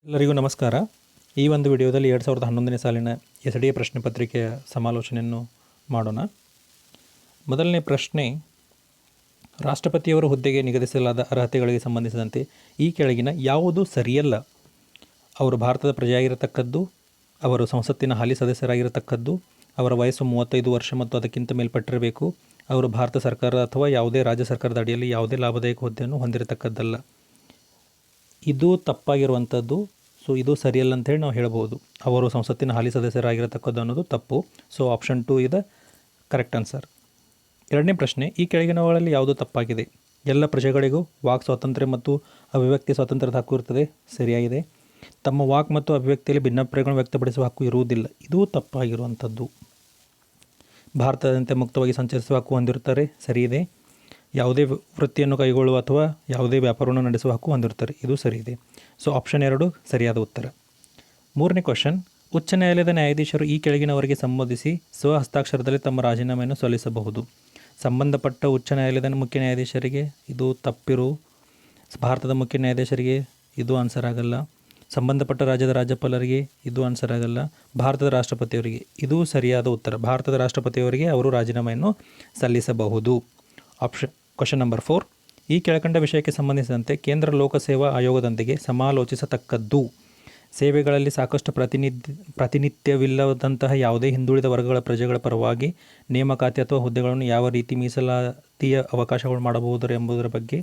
ಎಲ್ಲರಿಗೂ ನಮಸ್ಕಾರ. ಈ ಒಂದು ವಿಡಿಯೋದಲ್ಲಿ 2011ನೇ ಸಾಲಿನ SDA ಪ್ರಶ್ನೆ ಪತ್ರಿಕೆಯ ಸಮಾಲೋಚನೆಯನ್ನು ಮಾಡೋಣ. ಮೊದಲನೇ ಪ್ರಶ್ನೆ, ರಾಷ್ಟ್ರಪತಿಯವರ ಹುದ್ದೆಗೆ ನಿಗದಿಸಲಾದ ಅರ್ಹತೆಗಳಿಗೆ ಸಂಬಂಧಿಸಿದಂತೆ ಈ ಕೆಳಗಿನ ಯಾವುದು ಸರಿಯಲ್ಲ? ಅವರು ಭಾರತದ ಪ್ರಜೆಯಾಗಿರತಕ್ಕದ್ದು, ಅವರು ಸಂಸತ್ತಿನ ಹಾಲಿ ಸದಸ್ಯರಾಗಿರತಕ್ಕದ್ದು, ಅವರ ವಯಸ್ಸು 35 ವರ್ಷ ಮತ್ತು ಅದಕ್ಕಿಂತ ಮೇಲ್ಪಟ್ಟಿರಬೇಕು, ಅವರು ಭಾರತ ಸರ್ಕಾರ ಅಥವಾ ಯಾವುದೇ ರಾಜ್ಯ ಸರ್ಕಾರದ ಅಡಿಯಲ್ಲಿ ಯಾವುದೇ ಲಾಭದಾಯಕ ಹುದ್ದೆಯನ್ನು ಹೊಂದಿರತಕ್ಕದ್ದಲ್ಲ. ಇದು ತಪ್ಪಾಗಿರುವಂಥದ್ದು. ಸೊ ಇದು ಸರಿಯಲ್ಲ ಅಂಥೇಳಿ ನಾವು ಹೇಳ್ಬೋದು. ಅವರು ಸಂಸತ್ತಿನ ಹಾಲಿ ಸದಸ್ಯರಾಗಿರತಕ್ಕದ್ದು ಅನ್ನೋದು ತಪ್ಪು. ಸೊ ಆಪ್ಷನ್ 2 ಇದೆ ಕರೆಕ್ಟ್ ಆನ್ಸರ್. ಎರಡನೇ ಪ್ರಶ್ನೆ, ಈ ಕೆಳಗಿನವುಗಳಲ್ಲಿ ಯಾವುದು ತಪ್ಪಾಗಿದೆ? ಎಲ್ಲ ಪ್ರಜೆಗಳಿಗೂ ವಾಕ್ ಸ್ವಾತಂತ್ರ್ಯ ಮತ್ತು ಅಭಿವ್ಯಕ್ತಿ ಸ್ವಾತಂತ್ರ್ಯದ ಹಕ್ಕು ಇರುತ್ತದೆ. ಸರಿಯಾಗಿದೆ. ತಮ್ಮ ವಾಕ್ ಮತ್ತು ಅಭಿವ್ಯಕ್ತಿಯಲ್ಲಿ ಭಿನ್ನಾಭಿಪ್ರಾಯಗಳನ್ನು ವ್ಯಕ್ತಪಡಿಸುವ ಹಕ್ಕು ಇರುವುದಿಲ್ಲ. ಇದು ತಪ್ಪಾಗಿರುವಂಥದ್ದು. ಭಾರತದಂತೆ ಮುಕ್ತವಾಗಿ ಸಂಚರಿಸುವ ಹಕ್ಕು ಹೊಂದಿರುತ್ತಾರೆ. ಸರಿಯಿದೆ. ಯಾವುದೇ ವೃತ್ತಿಯನ್ನು ಕೈಗೊಳ್ಳುವ ಅಥವಾ ಯಾವುದೇ ವ್ಯಾಪಾರವನ್ನು ನಡೆಸುವ ಹಕ್ಕು ಹೊಂದಿರುತ್ತಾರೆ. ಇದು ಸರಿಯಿದೆ. ಸೊ ಆಪ್ಷನ್ 2 ಸರಿಯಾದ ಉತ್ತರ. ಮೂರನೇ ಕ್ವಶನ್, ಉಚ್ಚ ನ್ಯಾಯಾಲಯದ ನ್ಯಾಯಾಧೀಶರು ಈ ಕೆಳಗಿನವರಿಗೆ ಸಂಬೋಧಿಸಿ ಸ್ವಹಸ್ತಾಕ್ಷರದಲ್ಲಿ ತಮ್ಮ ರಾಜೀನಾಮೆಯನ್ನು ಸಲ್ಲಿಸಬಹುದು. ಸಂಬಂಧಪಟ್ಟ ಉಚ್ಚ ನ್ಯಾಯಾಲಯದ ಮುಖ್ಯ ನ್ಯಾಯಾಧೀಶರಿಗೆ ಇದು ತಪ್ಪಿರು. ಭಾರತದ ಮುಖ್ಯ ನ್ಯಾಯಾಧೀಶರಿಗೆ ಇದು ಆನ್ಸರ್ ಆಗಲ್ಲ. ಸಂಬಂಧಪಟ್ಟ ರಾಜ್ಯದ ರಾಜ್ಯಪಾಲರಿಗೆ ಇದು ಆನ್ಸರ್ ಆಗಲ್ಲ. ಭಾರತದ ರಾಷ್ಟ್ರಪತಿಯವರಿಗೆ ಇದು ಸರಿಯಾದ ಉತ್ತರ. ಭಾರತದ ರಾಷ್ಟ್ರಪತಿಯವರಿಗೆ ಅವರು ರಾಜೀನಾಮೆಯನ್ನು ಸಲ್ಲಿಸಬಹುದು. ಕ್ವಶನ್ ನಂಬರ್ 4, ಈ ಕೆಳಕಂಡ ವಿಷಯಕ್ಕೆ ಸಂಬಂಧಿಸಿದಂತೆ ಕೇಂದ್ರ ಲೋಕಸೇವಾ ಆಯೋಗದೊಂದಿಗೆ ಸಮಾಲೋಚಿಸತಕ್ಕದ್ದು. ಸೇವೆಗಳಲ್ಲಿ ಸಾಕಷ್ಟು ಪ್ರಾತಿನಿಧ್ಯವಿಲ್ಲದಂತಹ ಯಾವುದೇ ಹಿಂದುಳಿದ ವರ್ಗಗಳ ಪ್ರಜೆಗಳ ಪರವಾಗಿ ನೇಮಕಾತಿ ಅಥವಾ ಹುದ್ದೆಗಳನ್ನು ಯಾವ ರೀತಿ ಮೀಸಲಾತಿಯ ಅವಕಾಶಗಳು ಮಾಡಬಹುದು ಎಂಬುದರ ಬಗ್ಗೆ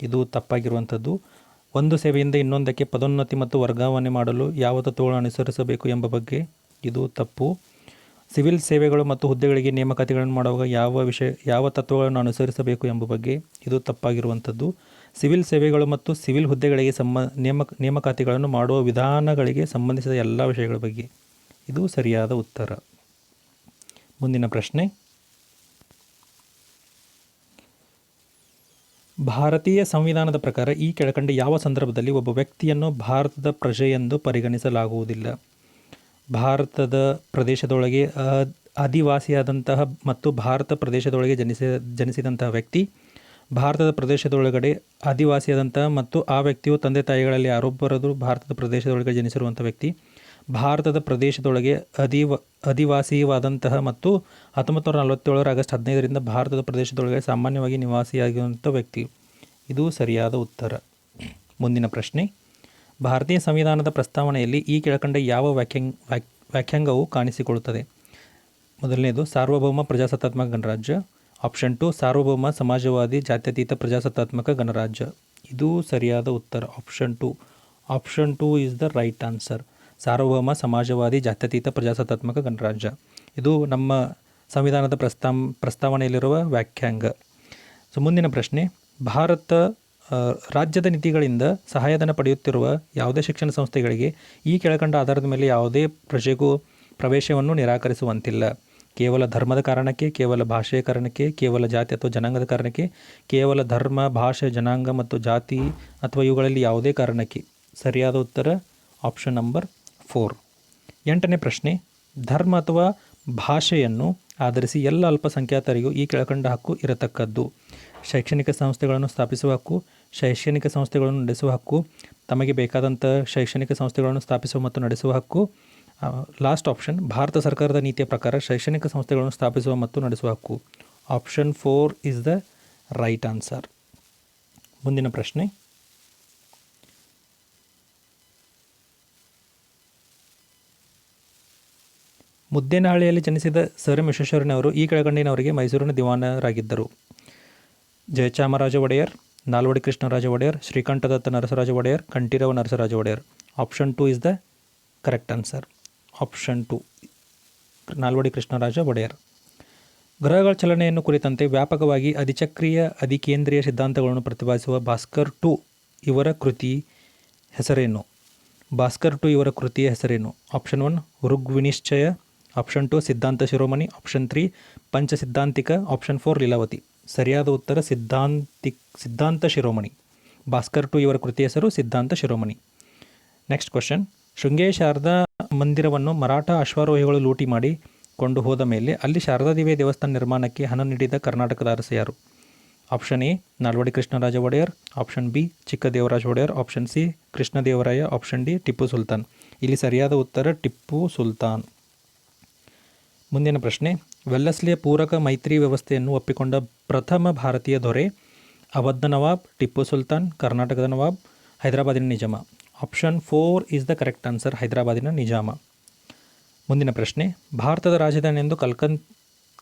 ಇದು ತಪ್ಪಾಗಿರುವಂಥದ್ದು. ಒಂದು ಸೇವೆಯಿಂದ ಇನ್ನೊಂದಕ್ಕೆ ಪದೋನ್ನತಿ ಮತ್ತು ವರ್ಗಾವಣೆ ಮಾಡಲು ಯಾವ ತತ್ವಗಳನ್ನು ಅನುಸರಿಸಬೇಕು ಎಂಬ ಬಗ್ಗೆ ಇದು ತಪ್ಪು. ಸಿವಿಲ್ ಸೇವೆಗಳು ಮತ್ತು ಹುದ್ದೆಗಳಿಗೆ ನೇಮಕಾತಿಗಳನ್ನು ಮಾಡುವಾಗ ಯಾವ ತತ್ವಗಳನ್ನು ಅನುಸರಿಸಬೇಕು ಎಂಬ ಬಗ್ಗೆ ಇದು ತಪ್ಪಾಗಿರುವಂಥದ್ದು. ಸಿವಿಲ್ ಸೇವೆಗಳು ಮತ್ತು ಸಿವಿಲ್ ಹುದ್ದೆಗಳಿಗೆ ನೇಮಕಾತಿಗಳನ್ನು ಮಾಡುವ ವಿಧಾನಗಳಿಗೆ ಸಂಬಂಧಿಸಿದ ಎಲ್ಲ ವಿಷಯಗಳ ಬಗ್ಗೆ ಇದು ಸರಿಯಾದ ಉತ್ತರ. ಮುಂದಿನ ಪ್ರಶ್ನೆ, ಭಾರತೀಯ ಸಂವಿಧಾನದ ಪ್ರಕಾರ ಈ ಕೆಳಕಂಡ ಯಾವ ಸಂದರ್ಭದಲ್ಲಿ ಒಬ್ಬ ವ್ಯಕ್ತಿಯನ್ನು ಭಾರತದ ಪ್ರಜೆಯೆಂದು ಪರಿಗಣಿಸಲಾಗುವುದಿಲ್ಲ? ಭಾರತದ ಪ್ರದೇಶದೊಳಗೆ ಆದಿವಾಸಿಯಾದಂತಹ ಮತ್ತು ಭಾರತ ಪ್ರದೇಶದೊಳಗೆ ಜನಿಸಿದಂತಹ ವ್ಯಕ್ತಿ, ಭಾರತದ ಪ್ರದೇಶದೊಳಗಡೆ ಆದಿವಾಸಿಯಾದಂತಹ ಮತ್ತು ಆ ವ್ಯಕ್ತಿಯು ತಂದೆ ತಾಯಿಗಳಲ್ಲಿ ಯಾರೊಬ್ಬರದು ಭಾರತದ ಪ್ರದೇಶದೊಳಗೆ ಜನಿಸಿರುವಂಥ ವ್ಯಕ್ತಿ, ಭಾರತದ ಪ್ರದೇಶದೊಳಗೆ ಆದಿವಾಸಿಯಾದಂತಹ ಮತ್ತು 1947 ಆಗಸ್ಟ್ 15ರಿಂದ ಭಾರತದ ಪ್ರದೇಶದೊಳಗೆ ಸಾಮಾನ್ಯವಾಗಿ ನಿವಾಸಿಯಾಗಿರುವಂಥ ವ್ಯಕ್ತಿ. ಇದು ಸರಿಯಾದ ಉತ್ತರ. ಮುಂದಿನ ಪ್ರಶ್ನೆ, ಭಾರತೀಯ ಸಂವಿಧಾನದ ಪ್ರಸ್ತಾವನೆಯಲ್ಲಿ ಈ ಕೆಳಕಂಡ ಯಾವ ವ್ಯಾಖ್ಯಾಂಗವು ಕಾಣಿಸಿಕೊಳ್ಳುತ್ತದೆ? ಮೊದಲನೇದು ಸಾರ್ವಭೌಮ ಪ್ರಜಾಸತ್ತಾತ್ಮಕ ಗಣರಾಜ್ಯ. ಆಪ್ಷನ್ 2 ಸಾರ್ವಭೌಮ ಸಮಾಜವಾದಿ ಜಾತ್ಯತೀತ ಪ್ರಜಾಸತ್ತಾತ್ಮಕ ಗಣರಾಜ್ಯ. ಇದು ಸರಿಯಾದ ಉತ್ತರ. Option 2 is the right answer. ಸಾರ್ವಭೌಮ ಸಮಾಜವಾದಿ ಜಾತ್ಯತೀತ ಪ್ರಜಾಸತ್ತಾತ್ಮಕ ಗಣರಾಜ್ಯ ಇದು ನಮ್ಮ ಸಂವಿಧಾನದ ಪ್ರಸ್ತಾವನೆಯಲ್ಲಿರುವ ವ್ಯಾಖ್ಯಾಂಗ. ಸೊ ಮುಂದಿನ ಪ್ರಶ್ನೆ, ಭಾರತ ರಾಜ್ಯದ ನೀತಿಗಳಿಂದ ಸಹಾಯಧನ ಪಡೆಯುತ್ತಿರುವ ಯಾವುದೇ ಶಿಕ್ಷಣ ಸಂಸ್ಥೆಗಳಿಗೆ ಈ ಕೆಳಕಂಡ ಆಧಾರದ ಮೇಲೆ ಯಾವುದೇ ಪ್ರಜೆಗೂ ಪ್ರವೇಶವನ್ನು ನಿರಾಕರಿಸುವಂತಿಲ್ಲ. ಕೇವಲ ಧರ್ಮದ ಕಾರಣಕ್ಕೆ, ಕೇವಲ ಭಾಷೆಯ ಕಾರಣಕ್ಕೆ, ಕೇವಲ ಜಾತಿ ಅಥವಾ ಜನಾಂಗದ ಕಾರಣಕ್ಕೆ, ಕೇವಲ ಧರ್ಮ, ಭಾಷೆ, ಜನಾಂಗ ಮತ್ತು ಜಾತಿ ಅಥವಾ ಇವುಗಳಲ್ಲಿ ಯಾವುದೇ ಕಾರಣಕ್ಕೆ. ಸರಿಯಾದ ಉತ್ತರ ಆಪ್ಷನ್ ನಂಬರ್ 4. 8ನೇ ಪ್ರಶ್ನೆ, ಧರ್ಮ ಅಥವಾ ಭಾಷೆಯನ್ನು ಆಧರಿಸಿ ಎಲ್ಲ ಅಲ್ಪಸಂಖ್ಯಾತರಿಗೂ ಈ ಕೆಳಕಂಡ ಹಕ್ಕು ಇರತಕ್ಕದ್ದು. ಶೈಕ್ಷಣಿಕ ಸಂಸ್ಥೆಗಳನ್ನು ಸ್ಥಾಪಿಸುವ ಹಕ್ಕು, ಶೈಕ್ಷಣಿಕ ಸಂಸ್ಥೆಗಳನ್ನು ನಡೆಸುವ ಹಕ್ಕು, ತಮಗೆ ಬೇಕಾದಂಥ ಶೈಕ್ಷಣಿಕ ಸಂಸ್ಥೆಗಳನ್ನು ಸ್ಥಾಪಿಸುವ ಮತ್ತು ನಡೆಸುವ ಹಕ್ಕು. ಲಾಸ್ಟ್ ಆಪ್ಷನ್, ಭಾರತ ಸರ್ಕಾರದ ನೀತಿಯ ಪ್ರಕಾರ ಶೈಕ್ಷಣಿಕ ಸಂಸ್ಥೆಗಳನ್ನು ಸ್ಥಾಪಿಸುವ ಮತ್ತು ನಡೆಸುವ ಹಕ್ಕು. Option 4 is the right answer. ಮುಂದಿನ ಪ್ರಶ್ನೆ, ಮುದ್ದೇನಹಳ್ಳಿಯಲ್ಲಿ ಜನಿಸಿದ ಸರ್ ಎಂ ವಿಶ್ವೇಶ್ವರಯ್ಯನವರು ಈ ಕೆಳಗಂಡಿನವರಿಗೆ ಮೈಸೂರಿನ ದಿವಾನರಾಗಿದ್ದರು. Jayachamaraja Wodeyar, Nalvadi Krishnaraja Wodeyar, Srikanthadatta Narasaraja Wodeyar, Kanthirava Narasaraja Wodeyar. Option 2 is the correct answer. Option 2 Nalvadi Krishnaraja Wodeyar. ಗ್ರಹಗಳ ಚಲನೆಯನ್ನು ಕುರಿತಂತೆ ವ್ಯಾಪಕವಾಗಿ ಅಧಿಚಕ್ರೀಯ ಅಧಿಕೇಂದ್ರೀಯ ಸಿದ್ಧಾಂತಗಳನ್ನು ಪ್ರತಿಪಾದಿಸುವ ಭಾಸ್ಕರ್ 2 ಇವರ ಕೃತಿ ಹೆಸರೇನು? ಭಾಸ್ಕರ್ 2 ಇವರ ಕೃತಿಯ ಹೆಸರೇನು? ಆಪ್ಷನ್ 1 ಋಗ್ವಿನಿಶ್ಚಯ, ಆಪ್ಷನ್ 2 ಸಿದ್ಧಾಂತ ಶಿರೋಮಣಿ, ಆಪ್ಷನ್ 3 ಪಂಚಸಿದ್ಧಾಂತಿಕ, ಆಪ್ಷನ್ 4 ಲೀಲಾವತಿ. ಸರಿಯಾದ ಉತ್ತರ ಸಿದ್ಧಾಂತ ಶಿರೋಮಣಿ. ಭಾಸ್ಕರ್ 2 ಇವರ ಕೃತಿಯ ಹೆಸರು ಸಿದ್ಧಾಂತ ಶಿರೋಮಣಿ. ನೆಕ್ಸ್ಟ್ ಕ್ವಶನ್, ಶೃಂಗೇರಿ ಶಾರದಾ ಮಂದಿರವನ್ನು ಮರಾಠ ಅಶ್ವಾರೋಹಿಗಳು ಲೂಟಿ ಮಾಡಿ ಕೊಂಡು ಹೋದ ಮೇಲೆ ಅಲ್ಲಿ ಶಾರದಾದೇವಿಯ ದೇವಸ್ಥಾನ ನಿರ್ಮಾಣಕ್ಕೆ ಹಣ ನೀಡಿದ ಕರ್ನಾಟಕದ ಅರಸ ಯಾರು? Option A Nalvadi Krishnaraja Wadiyar, option B Chikkadevaraja Wadiyar, option C Krishnadevaraya, option D Tipu Sultan. ಇಲ್ಲಿ ಸರಿಯಾದ ಉತ್ತರ ಟಿಪ್ಪು ಸುಲ್ತಾನ್. ಮುಂದಿನ ಪ್ರಶ್ನೆ, ವೆಲ್ಲೆಸ್ಲಿಯ ಪೂರಕ ಮೈತ್ರಿ ವ್ಯವಸ್ಥೆಯನ್ನು ಒಪ್ಪಿಕೊಂಡ ಪ್ರಥಮ ಭಾರತೀಯ ದೊರೆ ಅವಧ್ನ ನವಾಬ್, ಟಿಪ್ಪು ಸುಲ್ತಾನ್, ಕರ್ನಾಟಕದ ನವಾಬ್, ಹೈದರಾಬಾದಿನ ನಿಜಾಮ. Option 4 is the correct answer, ಹೈದರಾಬಾದಿನ ನಿಜಾಮ. ಮುಂದಿನ ಪ್ರಶ್ನೆ, ಭಾರತದ ರಾಜಧಾನಿ ಎಂದು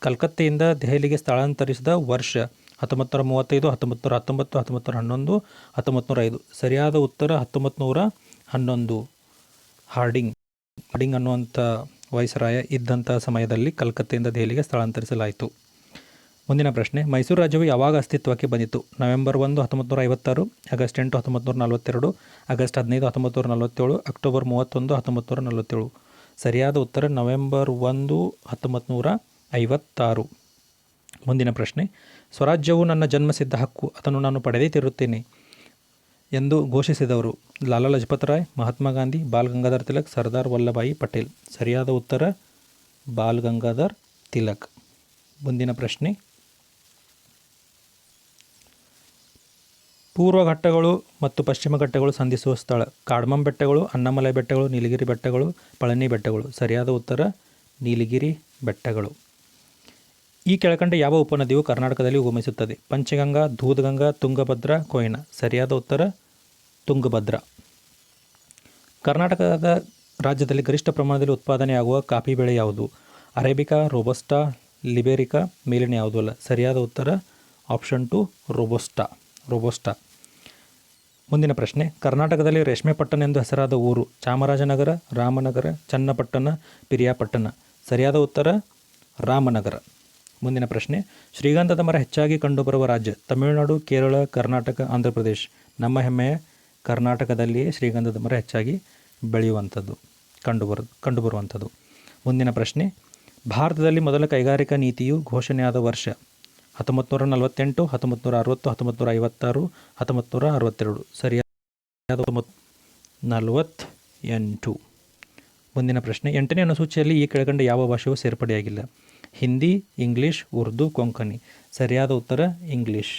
ಕಲ್ಕತ್ತೆಯಿಂದ ದೆಹಲಿಗೆ ಸ್ಥಳಾಂತರಿಸಿದ ವರ್ಷ 1935, 1919, 1911, 1905. ಸರಿಯಾದ ಉತ್ತರ 1911. ಹಾರ್ಡಿಂಗ್ ಅನ್ನುವಂಥ ವೈಸರಾಯ ಇದ್ದಂಥ ಸಮಯದಲ್ಲಿ ಕಲ್ಕತ್ತೆಯಿಂದ ದೆಹಲಿಗೆ ಸ್ಥಳಾಂತರಿಸಲಾಯಿತು. ಮುಂದಿನ ಪ್ರಶ್ನೆ, ಮೈಸೂರು ರಾಜ್ಯವು ಯಾವಾಗ ಅಸ್ತಿತ್ವಕ್ಕೆ ಬಂದಿತು? November 1, 1956, August 8, 1942, August 15, 1947, October 31, 1947. ಸರಿಯಾದ ಉತ್ತರ ನವೆಂಬರ್ 1, 1956. ಮುಂದಿನ ಪ್ರಶ್ನೆ, ಸ್ವರಾಜ್ಯವು ನನ್ನ ಜನ್ಮಸಿದ್ಧ ಹಕ್ಕು, ಅದನ್ನು ನಾನು ಪಡೆದೇ ತಿರುತ್ತೇನೆ ಎಂದು ಘೋಷಿಸಿದವರು? ಲಾಲಾ ಲಜಪತ್ ರಾಯ್, ಮಹಾತ್ಮ ಗಾಂಧಿ, ಬಾಲ್ ಗಂಗಾಧರ್ ತಿಲಕ್, ಸರ್ದಾರ್ ವಲ್ಲಭಾಯಿ ಪಟೇಲ್. ಸರಿಯಾದ ಉತ್ತರ ಬಾಲ್ ಗಂಗಾಧರ್ ತಿಲಕ್. ಮುಂದಿನ ಪ್ರಶ್ನೆ, ಪೂರ್ವ ಘಟ್ಟಗಳು ಮತ್ತು ಪಶ್ಚಿಮ ಘಟ್ಟಗಳು ಸಂಧಿಸುವ ಸ್ಥಳ? ಕಾಡ್ಮಂ ಬೆಟ್ಟಗಳು, ಅನ್ನಮಲೈ ಬೆಟ್ಟಗಳು, ನೀಲಗಿರಿ ಬೆಟ್ಟಗಳು, ಪಳನಿ ಬೆಟ್ಟಗಳು. ಸರಿಯಾದ ಉತ್ತರ ನೀಲಗಿರಿ ಬೆಟ್ಟಗಳು. ಈ ಕೆಳಕಂಡ ಯಾವ ಉಪನದಿಯು ಕರ್ನಾಟಕದಲ್ಲಿ ಉಗಮಿಸುತ್ತದೆ? ಪಂಚಗಂಗಾ, ದೂದ್ಗಂಗಾ, ತುಂಗಭದ್ರಾ, ಕೊಯ್ನಾ. ಸರಿಯಾದ ಉತ್ತರ ತುಂಗಭದ್ರಾ. ಕರ್ನಾಟಕದ ರಾಜ್ಯದಲ್ಲಿ ಗರಿಷ್ಠ ಪ್ರಮಾಣದಲ್ಲಿ ಉತ್ಪಾದನೆಯಾಗುವ ಕಾಫಿ ಬೆಳೆ ಯಾವುದು? ಅರೇಬಿಕಾ, ರೋಬಸ್ಟಾ, ಲಿಬೆರಿಕಾ, ಮೇಲಿನ ಯಾವುದೂ ಅಲ್ಲ. ಸರಿಯಾದ ಉತ್ತರ ಆಪ್ಷನ್ 2 ರೋಬಸ್ಟಾ. ಮುಂದಿನ ಪ್ರಶ್ನೆ, ಕರ್ನಾಟಕದಲ್ಲಿ ರೇಷ್ಮೆ ಪಟ್ಟಣ ಎಂದು ಹೆಸರಾದ ಊರು? ಚಾಮರಾಜನಗರ, ರಾಮನಗರ, ಚನ್ನಪಟ್ಟಣ, ಪಿರಿಯಾಪಟ್ಟಣ. ಸರಿಯಾದ ಉತ್ತರ ರಾಮನಗರ. ಮುಂದಿನ ಪ್ರಶ್ನೆ, ಶ್ರೀಗಂಧದ ಮರ ಹೆಚ್ಚಾಗಿ ಕಂಡುಬರುವ ರಾಜ್ಯ? ತಮಿಳುನಾಡು, ಕೇರಳ, ಕರ್ನಾಟಕ, ಆಂಧ್ರ ಪ್ರದೇಶ್. ನಮ್ಮ ಹೆಮ್ಮೆಯ ಕರ್ನಾಟಕದಲ್ಲಿಯೇ ಶ್ರೀಗಂಧದ ಮರ ಹೆಚ್ಚಾಗಿ ಬೆಳೆಯುವಂಥದ್ದು, ಕಂಡುಬರುವಂಥದ್ದು. ಮುಂದಿನ ಪ್ರಶ್ನೆ, ಭಾರತದಲ್ಲಿ ಮೊದಲ ಕೈಗಾರಿಕಾ ನೀತಿಯು ಘೋಷಣೆಯಾದ ವರ್ಷ? 1948, 1960, 1956, 1962. ಸರಿಯಾದ 1948. ಮುಂದಿನ ಪ್ರಶ್ನೆ, 8ನೇ ಅನುಸೂಚಿಯಲ್ಲಿ ಈ ಕೆಳಗಂಡ ಯಾವ ಭಾಷೆಯು ಸೇರ್ಪಡೆಯಾಗಿಲ್ಲ? ಹಿಂದಿ, ಇಂಗ್ಲೀಷ್, ಉರ್ದು, ಕೊಂಕಣಿ. ಸರಿಯಾದ ಉತ್ತರ ಇಂಗ್ಲೀಷ್.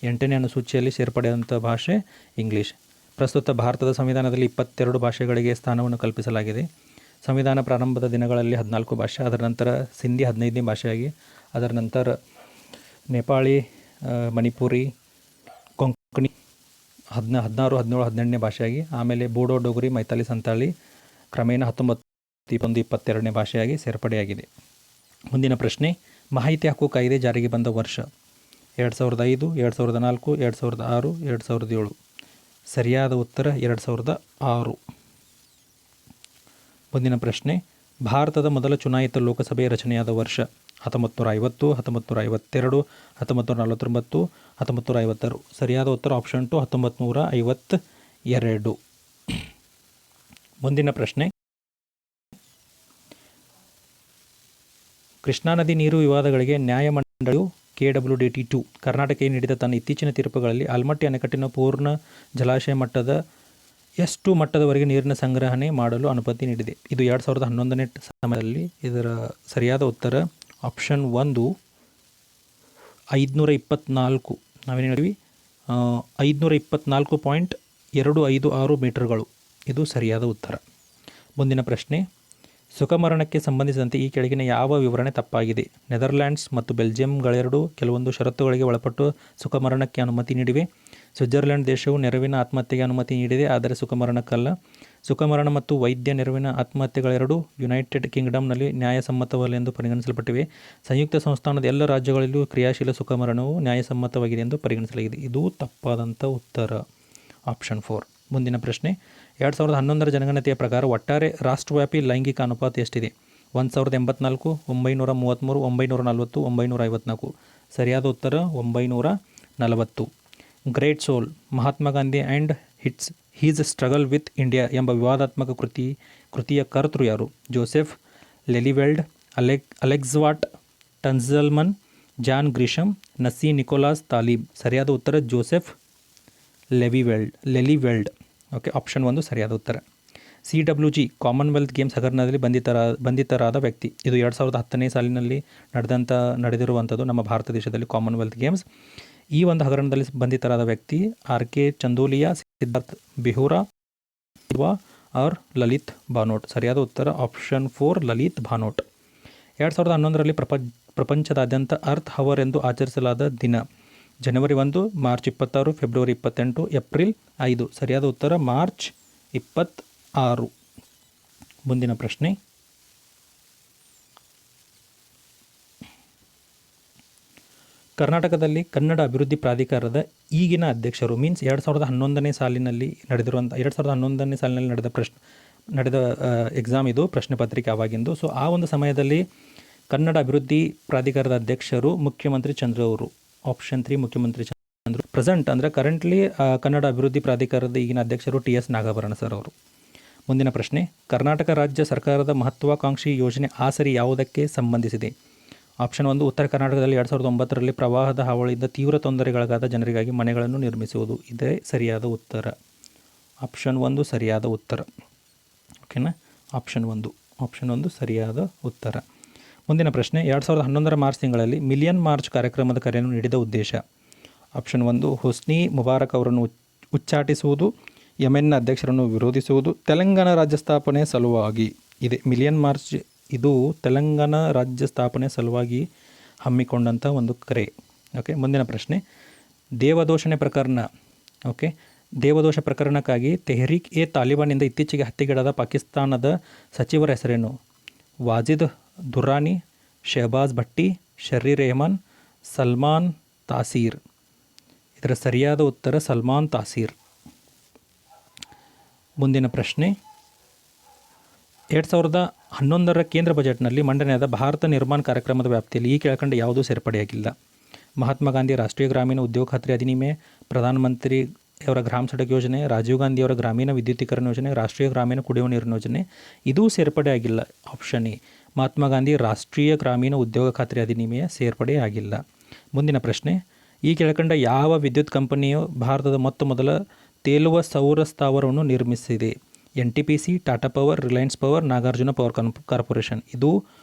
8ನೇ ಅನುಸೂಚಿಯಲ್ಲಿ ಸೇರ್ಪಡೆಯಾದಂಥ ಭಾಷೆ ಇಂಗ್ಲೀಷ್. ಪ್ರಸ್ತುತ ಭಾರತದ ಸಂವಿಧಾನದಲ್ಲಿ 22 ಭಾಷೆಗಳಿಗೆ ಸ್ಥಾನವನ್ನು ಕಲ್ಪಿಸಲಾಗಿದೆ. ಸಂವಿಧಾನ ಪ್ರಾರಂಭದ ದಿನಗಳಲ್ಲಿ 14 ಭಾಷೆ, ಅದರ ನಂತರ ಸಿಂಧಿ 15ನೇ ಭಾಷೆಯಾಗಿ, ಅದರ ನಂತರ ನೇಪಾಳಿ, ಮಣಿಪುರಿ, ಕೊಂಕಣಿ 16, 17, 18ನೇ ಭಾಷೆಯಾಗಿ, ಆಮೇಲೆ ಬೋಡೋ, ಡೋಗ್ರಿ, ಮೈತಾಲಿ, ಸಂತಾಳಿ ಕ್ರಮೇಣ 19, 21, 22ನೇ ಭಾಷೆಯಾಗಿ ಸೇರ್ಪಡೆಯಾಗಿದೆ. ಮುಂದಿನ ಪ್ರಶ್ನೆ, ಮಾಹಿತಿ ಹಕ್ಕು ಕಾಯ್ದೆ ಜಾರಿಗೆ ಬಂದ ವರ್ಷ? 2005, 2004, 2006, 2007. ಸರಿಯಾದ ಉತ್ತರ 2006. ಮುಂದಿನ ಪ್ರಶ್ನೆ, ಭಾರತದ ಮೊದಲ ಚುನಾಯಿತ ಲೋಕಸಭೆಯ ರಚನೆಯಾದ ವರ್ಷ? 1950, 1952, 1949, 1956. ಸರಿಯಾದ ಉತ್ತರ ಆಪ್ಷನ್ 2 1952. ಮುಂದಿನ ಪ್ರಶ್ನೆ, ಕೃಷ್ಣಾ ನದಿ ನೀರು ವಿವಾದಗಳಿಗೆ ನ್ಯಾಯಮಂಡಳಿಯು KWDT2 ಕರ್ನಾಟಕಕ್ಕೆ ನೀಡಿದ ತನ್ನ ಇತ್ತೀಚಿನ ತೀರ್ಪುಗಳಲ್ಲಿ ಆಲ್ಮಟ್ಟಿ ಅಣೆಕಟ್ಟಿನ ಪೂರ್ಣ ಜಲಾಶಯ ಮಟ್ಟದ ಎಷ್ಟು ಮಟ್ಟದವರೆಗೆ ನೀರಿನ ಸಂಗ್ರಹಣೆ ಮಾಡಲು ಅನುಮತಿ ನೀಡಿದೆ? ಇದು 2011ನೇ ಸಮಯದಲ್ಲಿ. ಇದರ ಸರಿಯಾದ ಉತ್ತರ ಆಪ್ಷನ್ 1 524. ನಾವೇನು ಹೇಳಿದ್ವಿ? 524.256 ಮೀಟರ್ಗಳು. ಇದು ಸರಿಯಾದ ಉತ್ತರ. ಮುಂದಿನ ಪ್ರಶ್ನೆ, ಸುಖಮರಣಕ್ಕೆ ಸಂಬಂಧಿಸಿದಂತೆ ಈ ಕೆಳಗಿನ ಯಾವ ವಿವರಣೆ ತಪ್ಪಾಗಿದೆ? ನೆದರ್ಲ್ಯಾಂಡ್ಸ್ ಮತ್ತು ಬೆಲ್ಜಿಯಂಗಳೆರಡೂ ಕೆಲವೊಂದು ಷರತ್ತುಗಳಿಗೆ ಒಳಪಟ್ಟು ಸುಖಮರಣಕ್ಕೆ ಅನುಮತಿ ನೀಡಿವೆ. ಸ್ವಿಟ್ಜರ್ಲೆಂಡ್ ದೇಶವು ನೆರವಿನ ಆತ್ಮಹತ್ಯೆಗೆ ಅನುಮತಿ ನೀಡಿದೆ, ಆದರೆ ಸುಖಮರಣಕ್ಕಲ್ಲ. ಸುಖಮರಣ ಮತ್ತು ವೈದ್ಯ ನೆರವಿನ ಆತ್ಮಹತ್ಯೆಗಳೆರಡೂ ಯುನೈಟೆಡ್ ಕಿಂಗ್ಡಮ್ನಲ್ಲಿ ನ್ಯಾಯಸಮ್ಮತವಲ್ಲ ಎಂದು ಪರಿಗಣಿಸಲ್ಪಟ್ಟಿವೆ. ಸಂಯುಕ್ತ ಸಂಸ್ಥಾನದ ಎಲ್ಲ ರಾಜ್ಯಗಳಲ್ಲೂ ಕ್ರಿಯಾಶೀಲ ಸುಖಮರಣವು ನ್ಯಾಯಸಮ್ಮತವಾಗಿದೆ ಎಂದು ಪರಿಗಣಿಸಲಾಗಿದೆ. ಇದು ತಪ್ಪಾದಂಥ ಉತ್ತರ ಆಪ್ಷನ್ 4. ಮುಂದಿನ ಪ್ರಶ್ನೆ, 2011ರ ಜನಗಣತಿಯ ಪ್ರಕಾರ ಒಟ್ಟಾರೆ ರಾಷ್ಟ್ರವ್ಯಾಪಿ ಲೈಂಗಿಕ ಅನುಪಾತ ಎಷ್ಟಿದೆ? 1084, 933, 940, 954. ಸರಿಯಾದ ಉತ್ತರ 940. Great soul, Mahatma Gandhi and his struggle with India ಎಂಬ ವಿವಾದಾತ್ಮಕ ಕೃತಿಯ ಕರ್ತೃ ಯಾರು? Joseph Lelyveld, Alexander Tunzelmann, John Grisham, Nassim Nicholas Taleb. ಸರಿಯಾದ ಉತ್ತರ ಜೋಸೆಫ್ ಲೆಲಿವೆಲ್ಡ್. ಓಕೆ, ಆಪ್ಷನ್ 1 ಸರಿಯಾದ ಉತ್ತರ. CWG ಕಾಮನ್ವೆಲ್ತ್ ಗೇಮ್ಸ್ ಹಗರಣದಲ್ಲಿ ಬಂಧಿತರಾದ ವ್ಯಕ್ತಿ? ಇದು 2010ನೇ ಸಾಲಿನಲ್ಲಿ ನಡೆದಿರುವಂಥದ್ದು ನಮ್ಮ ಭಾರತ ದೇಶದಲ್ಲಿ ಕಾಮನ್ವೆಲ್ತ್ ಗೇಮ್ಸ್. ಈ ಒಂದು ಹಗರಣದಲ್ಲಿ ಬಂಧಿತರಾದ ವ್ಯಕ್ತಿ RK ಚಂದೋಲಿಯಾ, ಸಿದ್ಧಾರ್ಥ್ ಬೆಹೂರಾ ಆರ್ ಲಲಿತ್ ಭಾನೋಟ್. ಸರಿಯಾದ ಉತ್ತರ ಆಪ್ಷನ್ 4 ಲಲಿತ್ ಭಾನೋಟ್. 2011ರಲ್ಲಿ ಪ್ರಪಂಚದಾದ್ಯಂತ ಅರ್ತ್ ಹವರ್ ಎಂದು ಆಚರಿಸಲಾದ ದಿನ ಜನವರಿ 1, ಮಾರ್ಚ್ 26, ಫೆಬ್ರವರಿ 28, ಏಪ್ರಿಲ್ 5. ಸರಿಯಾದ ಉತ್ತರ ಮಾರ್ಚ್ 26. ಮುಂದಿನ ಪ್ರಶ್ನೆ, ಕರ್ನಾಟಕದಲ್ಲಿ ಕನ್ನಡ ಅಭಿವೃದ್ಧಿ ಪ್ರಾಧಿಕಾರದ ಈಗಿನ ಅಧ್ಯಕ್ಷರು ಮೀನ್ಸ್ 2011ನೇ ಸಾಲಿನಲ್ಲಿ ನಡೆದ ಎಕ್ಸಾಮ್ ಇದು, ಪ್ರಶ್ನೆ ಪತ್ರಿಕೆ ಆವಾಗಿಂದು. ಸೊ ಆ ಒಂದು ಸಮಯದಲ್ಲಿ ಕನ್ನಡ ಅಭಿವೃದ್ಧಿ ಪ್ರಾಧಿಕಾರದ ಅಧ್ಯಕ್ಷರು ಮುಖ್ಯಮಂತ್ರಿ ಚಂದ್ರು ಅವರು. ಆಪ್ಷನ್ 3 ಮುಖ್ಯಮಂತ್ರಿ ಚಂದ್ರು. ಪ್ರೆಸೆಂಟ್ ಅಂದರೆ ಕರೆಂಟ್ಲಿ ಕನ್ನಡ ಅಭಿವೃದ್ಧಿ ಪ್ರಾಧಿಕಾರದ ಈಗಿನ ಅಧ್ಯಕ್ಷರು TS ನಾಗಾಭರಣ ಸರ್ ಅವರು. ಮುಂದಿನ ಪ್ರಶ್ನೆ, ಕರ್ನಾಟಕ ರಾಜ್ಯ ಸರ್ಕಾರದ ಮಹತ್ವಾಕಾಂಕ್ಷಿ ಯೋಜನೆ ಆಸರಿ ಯಾವುದಕ್ಕೆ ಸಂಬಂಧಿಸಿದೆ? ಆಪ್ಷನ್ 1 ಉತ್ತರ ಕರ್ನಾಟಕದಲ್ಲಿ 2009ರಲ್ಲಿ ಪ್ರವಾಹದ ಹಾವಳಿಯಿಂದ ತೀವ್ರ ತೊಂದರೆಗೊಳಗಾದ ಜನರಿಗಾಗಿ ಮನೆಗಳನ್ನು ನಿರ್ಮಿಸುವುದು. ಇದೇ ಸರಿಯಾದ ಉತ್ತರ. ಆಪ್ಷನ್ 1 ಸರಿಯಾದ ಉತ್ತರ. ಓಕೆನಾ, ಆಪ್ಷನ್ 1 ಸರಿಯಾದ ಉತ್ತರ. ಮುಂದಿನ ಪ್ರಶ್ನೆ, 2011ರ ಮಾರ್ಚ್ ತಿಂಗಳಲ್ಲಿ ಮಿಲಿಯನ್ ಮಾರ್ಚ್ ಕಾರ್ಯಕ್ರಮದ ಕರೆಯನ್ನು ನೀಡಿದ ಉದ್ದೇಶ? ಆಪ್ಷನ್ 1 ಹುಸ್ನಿ ಮುಬಾರಕ್ ಅವರನ್ನು ಉಚ್ಚಾಟಿಸುವುದು, ಯೆಮೆನ್ನ ಅಧ್ಯಕ್ಷರನ್ನು ವಿರೋಧಿಸುವುದು, ತೆಲಂಗಾಣ ರಾಜ್ಯ ಸ್ಥಾಪನೆ ಸಲುವಾಗಿ ಇದೆ. ಮಿಲಿಯನ್ ಮಾರ್ಚ್ ಇದು ತೆಲಂಗಾಣ ರಾಜ್ಯ ಸ್ಥಾಪನೆ ಸಲುವಾಗಿ ಹಮ್ಮಿಕೊಂಡಂಥ ಒಂದು ಕರೆ. ಓಕೆ, ಮುಂದಿನ ಪ್ರಶ್ನೆ, ದೇವದೂಷಣೆ ಪ್ರಕರಣ. ಓಕೆ, ದೇವದೋಷ ಪ್ರಕರಣಕ್ಕಾಗಿ ತೆಹರೀಕ್ ಎ ತಾಲಿಬಾನ್ನಿಂದ ಇತ್ತೀಚೆಗೆ ಹತ್ಯೆಗೀಡಾದ ಪಾಕಿಸ್ತಾನದ ಸಚಿವರ ಹೆಸರೇನು? ವಾಜಿದ್ ದುರ್ರಾನಿ, ಶಹಬಾಜ್ ಭಟ್ಟಿ, ಶರೀರ್ ರೆಹಮಾನ್, ಸಲ್ಮಾನ್ ತಾಸೀರ್. ಇದರ ಸರಿಯಾದ ಉತ್ತರ ಸಲ್ಮಾನ್ ತಾಸೀರ್. ಮುಂದಿನ ಪ್ರಶ್ನೆ, 2011ರ ಕೇಂದ್ರ ಬಜೆಟ್ನಲ್ಲಿ ಮಂಡನೆಯಾದ ಭಾರತ ನಿರ್ಮಾಣ ಕಾರ್ಯಕ್ರಮದ ವ್ಯಾಪ್ತಿಯಲ್ಲಿ ಈ ಕೆಳಕಂಡ ಯಾವುದೂ ಸೇರ್ಪಡೆಯಾಗಿಲ್ಲ? ಮಹಾತ್ಮ ಗಾಂಧಿ ರಾಷ್ಟ್ರೀಯ ಗ್ರಾಮೀಣ ಉದ್ಯೋಗ ಖಾತ್ರಿ ಅಧಿನಿಯಮ, ಪ್ರಧಾನಮಂತ್ರಿ ಅವರ ಗ್ರಾಮ ಸಡಕ್ ಯೋಜನೆ, ರಾಜೀವ್ ಗಾಂಧಿ ಅವರ ಗ್ರಾಮೀಣ ವಿದ್ಯುತೀಕರಣ ಯೋಜನೆ, ರಾಷ್ಟ್ರೀಯ ಗ್ರಾಮೀಣ ಕುಡಿಯುವ ನೀರಿನ ಯೋಜನೆ. ಇದೂ ಸೇರ್ಪಡೆಯಾಗಿಲ್ಲ. ಆಪ್ಷನ್ ಎ ಮಹಾತ್ಮ ಗಾಂಧಿ ರಾಷ್ಟ್ರೀಯ ಗ್ರಾಮೀಣ ಉದ್ಯೋಗ ಖಾತ್ರಿ ಅಧಿನಿಯಮ ಸೇರ್ಪಡೆಯಾಗಿಲ್ಲ. ಮುಂದಿನ ಪ್ರಶ್ನೆ, ಈ ಕೆಳಕಂಡ ಯಾವ ವಿದ್ಯುತ್ ಕಂಪನಿಯು ಭಾರತದ ಮೊದಲ ತೇಲುವ ಸೌರ ಸ್ಥಾವರವನ್ನು ನಿರ್ಮಿಸಿದೆ? NTPC, Tata power, Reliance power, Nagarjuna power corporation. ಇದು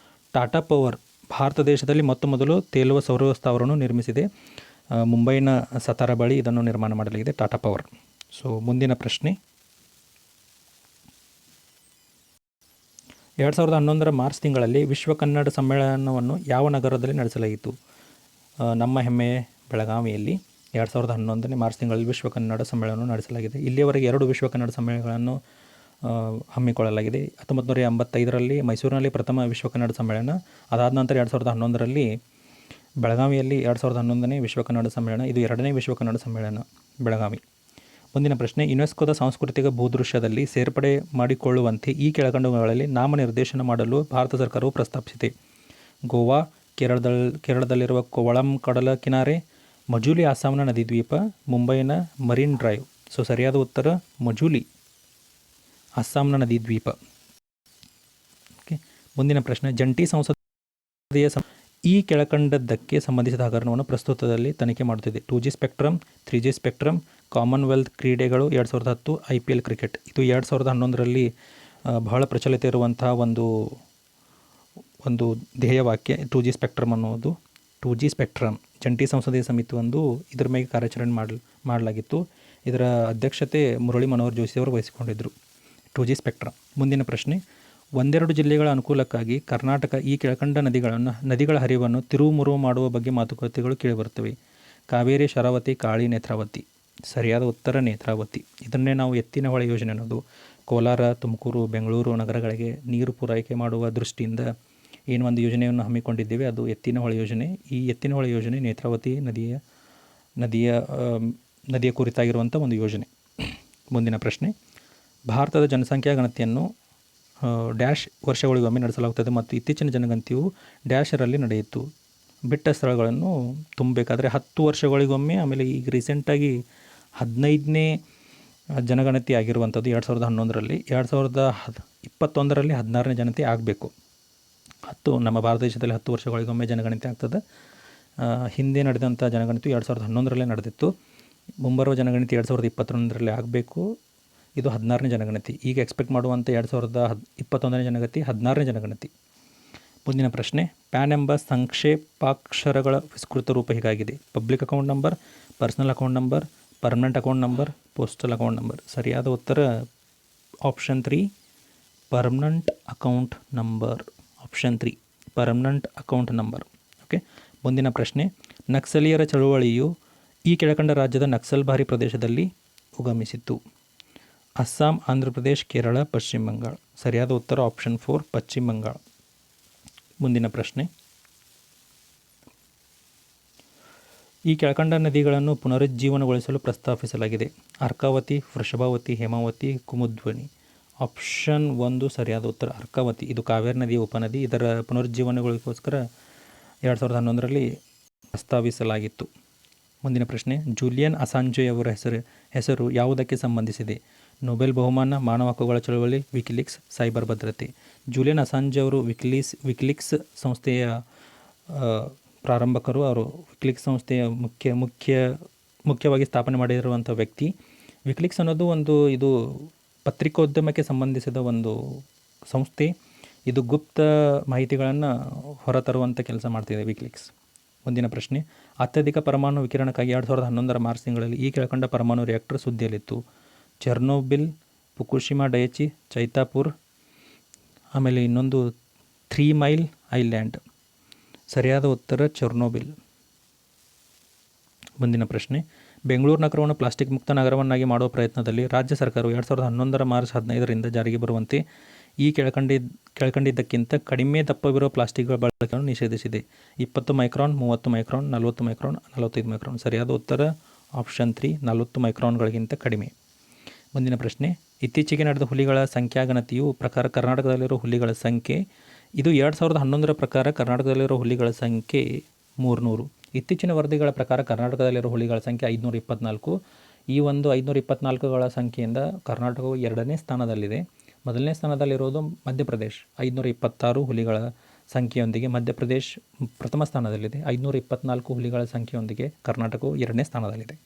ಟಾಟಾ ಪವರ್ ಭಾರತ ದೇಶದಲ್ಲಿ ಮೊದಲು ತೇಲುವ ಸೌರ ಸ್ಥಾವರವನ್ನು ನಿರ್ಮಿಸಿದೆ. ಮುಂಬೈನ ಸತಾರಾ ಬಳಿ ಇದನ್ನು ನಿರ್ಮಾಣ ಮಾಡಲಾಗಿದೆ, ಟಾಟಾ ಪವರ್. ಸೊ ಮುಂದಿನ ಪ್ರಶ್ನೆ, 2011ರ ಮಾರ್ಚ್ ತಿಂಗಳಲ್ಲಿ ವಿಶ್ವ ಕನ್ನಡ ಸಮ್ಮೇಳನವನ್ನು ಯಾವ ನಗರದಲ್ಲಿ ನಡೆಸಲಾಯಿತು? ನಮ್ಮ ಹೆಮ್ಮೆ ಬೆಳಗಾವಿಯಲ್ಲಿ 2011ನೇ ಮಾರ್ಚ್ ತಿಂಗಳಲ್ಲಿ ವಿಶ್ವ ಕನ್ನಡ ಸಮ್ಮೇಳನವನ್ನು ನಡೆಸಲಾಗಿದೆ. ಇಲ್ಲಿಯವರೆಗೆ 2 ವಿಶ್ವ ಕನ್ನಡ ಸಮ್ಮೇಳನಗಳನ್ನು ಹಮ್ಮಿಕೊಳ್ಳಲಾಗಿದೆ. 1985ರಲ್ಲಿ ಮೈಸೂರಿನಲ್ಲಿ ಪ್ರಥಮ ವಿಶ್ವ ಕನ್ನಡ ಸಮ್ಮೇಳನ, ಅದಾದ ನಂತರ 2011ರಲ್ಲಿ ಬೆಳಗಾವಿಯಲ್ಲಿ 2011ನೇ ವಿಶ್ವ ಕನ್ನಡ ಸಮ್ಮೇಳನ. ಇದು 2ನೇ ವಿಶ್ವ ಕನ್ನಡ ಸಮ್ಮೇಳನ ಬೆಳಗಾವಿ. ಮುಂದಿನ ಪ್ರಶ್ನೆ, ಯುನೆಸ್ಕೋದ ಸಾಂಸ್ಕೃತಿಕ ಭೂದೃಶ್ಯದಲ್ಲಿ ಸೇರ್ಪಡೆ ಮಾಡಿಕೊಳ್ಳುವಂತೆ ಈ ಕೆಳಕಂಡಗಳಲ್ಲಿ ನಾಮನಿರ್ದೇಶನ ಮಾಡಲು ಭಾರತ ಸರ್ಕಾರವು ಪ್ರಸ್ತಾಪಿಸಿದೆ. ಗೋವಾ, ಕೇರಳದಲ್ಲಿರುವ ಕೋವಳಂ ಕಡಲ ಕಿನಾರೆ, ಮಜುಲಿ ಅಸ್ಸಾಂನ ನದಿ ದ್ವೀಪ, ಮುಂಬೈನ ಮರೀನ್ ಡ್ರೈವ್. ಸೊ ಸರಿಯಾದ ಉತ್ತರ ಮಜುಲಿ, ಅಸ್ಸಾಂನ ನದಿ ದ್ವೀಪ. ಓಕೆ, ಮುಂದಿನ ಪ್ರಶ್ನೆ, ಜಂಟಿ ಸಂಸದೀಯ ಈ ಕೆಳಕಂಡದ್ದಕ್ಕೆ ಸಂಬಂಧಿಸಿದ ಹಗರಣವನ್ನು ಪ್ರಸ್ತುತದಲ್ಲಿ ತನಿಖೆ ಮಾಡುತ್ತಿದೆ. 2G spectrum, 3G spectrum, Commonwealth ಕ್ರೀಡೆಗಳು, 2010, IPL ಕ್ರಿಕೆಟ್. ಇದು 2011ರಲ್ಲಿ ಬಹಳ ಪ್ರಚಲಿತ ಇರುವಂತಹ ಒಂದು ಧ್ಯೇಯವಾಕ್ಯ 2G ಸ್ಪೆಕ್ಟ್ರಮ್ ಅನ್ನೋದು. 2G ಸ್ಪೆಕ್ಟ್ರಮ್ ಜಂಟಿ ಸಂಸದೀಯ ಸಮಿತಿ ಇದರ ಮೇಲೆ ಕಾರ್ಯಾಚರಣೆ ಮಾಡಲಾಗಿತ್ತು. ಇದರ ಅಧ್ಯಕ್ಷತೆ ಮುರಳಿ ಮನೋಹರ್ ಜೋಶಿ ಅವರು ವಹಿಸಿಕೊಂಡಿದ್ದರು. 2G spectrum. ಮುಂದಿನ ಪ್ರಶ್ನೆ, ಒಂದೆರಡು ಜಿಲ್ಲೆಗಳ ಅನುಕೂಲಕ್ಕಾಗಿ ಕರ್ನಾಟಕ ಈ ಕೆಳಕಂಡ ನದಿಗಳ ಹರಿವನ್ನು ತಿರುವುಮುರುವು ಮಾಡುವ ಬಗ್ಗೆ ಮಾತುಕತೆಗಳು ಕೇಳಿಬರುತ್ತವೆ. ಕಾವೇರಿ, ಶರಾವತಿ, ಕಾಳಿ, ನೇತ್ರಾವತಿ. ಸರಿಯಾದ ಉತ್ತರ ನೇತ್ರಾವತಿ. ಇದನ್ನೇ ನಾವು ಎತ್ತಿನ ಹೊಳೆ ಯೋಜನೆ ಅನ್ನೋದು. ಕೋಲಾರ, ತುಮಕೂರು, ಬೆಂಗಳೂರು ನಗರಗಳಿಗೆ ನೀರು ಪೂರೈಕೆ ಮಾಡುವ ದೃಷ್ಟಿಯಿಂದ ಏನು ಒಂದು ಯೋಜನೆಯನ್ನು ಹಮ್ಮಿಕೊಂಡಿದ್ದೇವೆ ಅದು ಎತ್ತಿನ ಹೊಳೆ ಯೋಜನೆ. ಈ ಎತ್ತಿನ ಹೊಳೆ ಯೋಜನೆ ನೇತ್ರಾವತಿ ನದಿಯ ಕುರಿತಾಗಿರುವಂಥ ಒಂದು ಯೋಜನೆ. ಮುಂದಿನ ಪ್ರಶ್ನೆ, ಭಾರತದ ಜನಸಂಖ್ಯಾ ಗಣತಿಯನ್ನು ಡ್ಯಾಶ್ ವರ್ಷಗಳಿಗೊಮ್ಮೆ ನಡೆಸಲಾಗುತ್ತದೆ ಮತ್ತು ಇತ್ತೀಚಿನ ಜನಗಣತಿಯು ಡ್ಯಾಶರಲ್ಲಿ ನಡೆಯಿತು. ಬಿಟ್ಟ ಸ್ಥಳಗಳನ್ನು ತುಂಬಬೇಕಾದ್ರೆ 10 ವರ್ಷಗಳಿಗೊಮ್ಮೆ, ಆಮೇಲೆ ಈಗ ರೀಸೆಂಟಾಗಿ 15ನೇ ಜನಗಣತಿ ಆಗಿರುವಂಥದ್ದು 2011ರಲ್ಲಿ. 2021ರಲ್ಲಿ 16ನೇ ಜನತೆ ಆಗಬೇಕು. ನಮ್ಮ ಭಾರತ ದೇಶದಲ್ಲಿ 10 ವರ್ಷಗಳಿಗೊಮ್ಮೆ ಜನಗಣತಿ ಆಗ್ತದೆ. ಹಿಂದೆ ನಡೆದಂಥ ಜನಗಣತಿ 2011ರಲ್ಲೇ ನಡೆದಿತ್ತು. ಮುಂಬರುವ ಜನಗಣತಿ 2021ರಲ್ಲಿ ಆಗಬೇಕು. ಇದು 16ನೇ ಜನಗಣತಿ. ಈಗ ಎಕ್ಸ್ಪೆಕ್ಟ್ ಮಾಡುವಂಥ 2021ನೇ ಜನಗಣತಿ 16ನೇ ಜನಗಣತಿ. ಮುಂದಿನ ಪ್ರಶ್ನೆ, ಪ್ಯಾನ್ ಎಂಬ ಸಂಕ್ಷೇಪಾಕ್ಷರಗಳ ವಿಸ್ತೃತ ರೂಪ ಹೀಗಾಗಿದೆ: public account number, personal account number, permanent account number, postal account number. ಸರಿಯಾದ ಉತ್ತರ option 3, permanent account number. Option 3, permanent account number. Okay. ಮುಂದಿನ ಪ್ರಶ್ನೆ, ನಕ್ಸಲೀಯರ ಚಳುವಳಿಯು ಈ ಕೆಳಕಂಡ ರಾಜ್ಯದ ನಕ್ಸಲ್ಬಾರಿ ಪ್ರದೇಶದಲ್ಲಿ ಉಗಮಿಸಿತು: ಅಸ್ಸಾಂ, ಆಂಧ್ರ ಪ್ರದೇಶ್, ಕೇರಳ, ಪಶ್ಚಿಮ ಬಂಗಾಳ. ಸರಿಯಾದ ಉತ್ತರ ಆಪ್ಷನ್ 4, ಪಶ್ಚಿಮ ಬಂಗಾಳ. ಮುಂದಿನ ಪ್ರಶ್ನೆ, ಈ ಕೆಳಕಂಡ ನದಿಗಳನ್ನು ಪುನರುಜ್ಜೀವನಗೊಳಿಸಲು ಪ್ರಸ್ತಾಪಿಸಲಾಗಿದೆ: ಅರ್ಕಾವತಿ, ವೃಷಭಾವತಿ, ಹೇಮಾವತಿ, ಕುಮುದ್ವನಿ. ಆಪ್ಷನ್ 1 ಸರಿಯಾದ ಉತ್ತರ ಅರ್ಕಾವತಿ. ಇದು ಕಾವೇರಿ ನದಿಯ ಉಪನದಿ. ಇದರ ಪುನರುಜ್ಜೀವನಗಳಿಗೋಸ್ಕರ 2011ರಲ್ಲಿ ಪ್ರಸ್ತಾವಿಸಲಾಗಿತ್ತು. ಮುಂದಿನ ಪ್ರಶ್ನೆ, ಜೂಲಿಯನ್ ಅಸಾಂಜೆ ಅವರ ಹೆಸರು ಯಾವುದಕ್ಕೆ ಸಂಬಂಧಿಸಿದೆ: ನೊಬೆಲ್ ಬಹುಮಾನ, ಮಾನವ ಹಕ್ಕುಗಳ ಚಳವಳಿ, ವಿಕಿಲೀಕ್ಸ್, ಸೈಬರ್ ಭದ್ರತೆ. ಜೂಲಿಯನ್ ಅಸಾಂಜೆ ಅವರು ವಿಕಿಲೀಕ್ಸ್ ಸಂಸ್ಥೆಯ ಪ್ರಾರಂಭಕರು. ಅವರು ವಿಕಿಲೀಕ್ಸ್ ಸಂಸ್ಥೆಯ ಮುಖ್ಯವಾಗಿ ಸ್ಥಾಪನೆ ಮಾಡಿರುವಂಥ ವ್ಯಕ್ತಿ. ವಿಕಿಲೀಕ್ಸ್ ಅನ್ನೋದು ಇದು ಪತ್ರಿಕೋದ್ಯಮಕ್ಕೆ ಸಂಬಂಧಿಸಿದ ಒಂದು ಸಂಸ್ಥೆ. ಇದು ಗುಪ್ತ ಮಾಹಿತಿಗಳನ್ನು ಹೊರತರುವಂಥ ಕೆಲಸ ಮಾಡ್ತಿದೆ ವಿಕಿಲೀಕ್ಸ್. ಮುಂದಿನ ಪ್ರಶ್ನೆ, ಅತ್ಯಧಿಕ ಪರಮಾಣು ವಿಕಿರಣಕ್ಕಾಗಿ 2011ರ ಮಾರ್ಚ್ ತಿಂಗಳಲ್ಲಿ ಈ ಕೆಳಕಂಡ ಪರಮಾಣು ರಿಯಾಕ್ಟರ್ ಸುದ್ದಿಯಲ್ಲಿತ್ತು: ಚೆರ್ನೋಬಿಲ್, ಫುಕುಶಿಮಾ ಡೈಚಿ, ಚೈತಾಪುರ್, ಆಮೇಲೆ ಇನ್ನೊಂದು 3 ಮೈಲ್ ಐಲ್ಯಾಂಡ್. ಸರಿಯಾದ ಉತ್ತರ ಚೆರ್ನೋಬಿಲ್. ಮುಂದಿನ ಪ್ರಶ್ನೆ, ಬೆಂಗಳೂರು ನಗರವನ್ನು ಪ್ಲಾಸ್ಟಿಕ್ ಮುಕ್ತ ನಗರವನ್ನಾಗಿ ಮಾಡುವ ಪ್ರಯತ್ನದಲ್ಲಿ ರಾಜ್ಯ ಸರ್ಕಾರವು 2011ರ ಮಾರ್ಚ್ 15ರಿಂದ ಜಾರಿಗೆ ಬರುವಂತೆ ಈ ಕೆಳಕಂಡಿದ್ದಕ್ಕಿಂತ ಕಡಿಮೆ ದಪ್ಪವಿರುವ ಪ್ಲಾಸ್ಟಿಕ್ಗಳ ಬಳಕೆಯನ್ನು ನಿಷೇಧಿಸಿದೆ: 20 ಮೈಕ್ರಾನ್, 30 ಮೈಕ್ರಾನ್, 40 ಮೈಕ್ರಾನ್, 45 ಮೈಕ್ರಾನ್. ಸರಿಯಾದ ಉತ್ತರ ಆಪ್ಷನ್ 3, 40 ಮೈಕ್ರಾನ್ಗಳಿಗಿಂತ ಕಡಿಮೆ. ಮುಂದಿನ ಪ್ರಶ್ನೆ, ಇತ್ತೀಚೆಗೆ ನಡೆದ ಹುಲಿಗಳ ಸಂಖ್ಯಾಗಣತಿಯು ಪ್ರಕಾರ ಕರ್ನಾಟಕದಲ್ಲಿರುವ ಹುಲಿಗಳ ಸಂಖ್ಯೆ. ಇದು 2011ರ ಪ್ರಕಾರ ಕರ್ನಾಟಕದಲ್ಲಿರುವ ಹುಲಿಗಳ ಸಂಖ್ಯೆ 300. ಇತ್ತೀಚಿನ ವರದಿಗಳ ಪ್ರಕಾರ ಕರ್ನಾಟಕದಲ್ಲಿರುವ ಹುಲಿಗಳ ಸಂಖ್ಯೆ 524. ಈ ಒಂದು 524ಗಳ ಸಂಖ್ಯೆಯಿಂದ ಕರ್ನಾಟಕವು 2ನೇ ಸ್ಥಾನದಲ್ಲಿದೆ. ಮೊದಲನೇ ಸ್ಥಾನದಲ್ಲಿರೋದು ಮಧ್ಯಪ್ರದೇಶ್ 526 ಹುಲಿಗಳ ಸಂಖ್ಯೆಯೊಂದಿಗೆ. ಮಧ್ಯಪ್ರದೇಶ್ ಪ್ರಥಮ ಸ್ಥಾನದಲ್ಲಿದೆ 524 ಹುಲಿಗಳ ಸಂಖ್ಯೆಯೊಂದಿಗೆ. ಕರ್ನಾಟಕವು 2ನೇ ಸ್ಥಾನದಲ್ಲಿದೆ.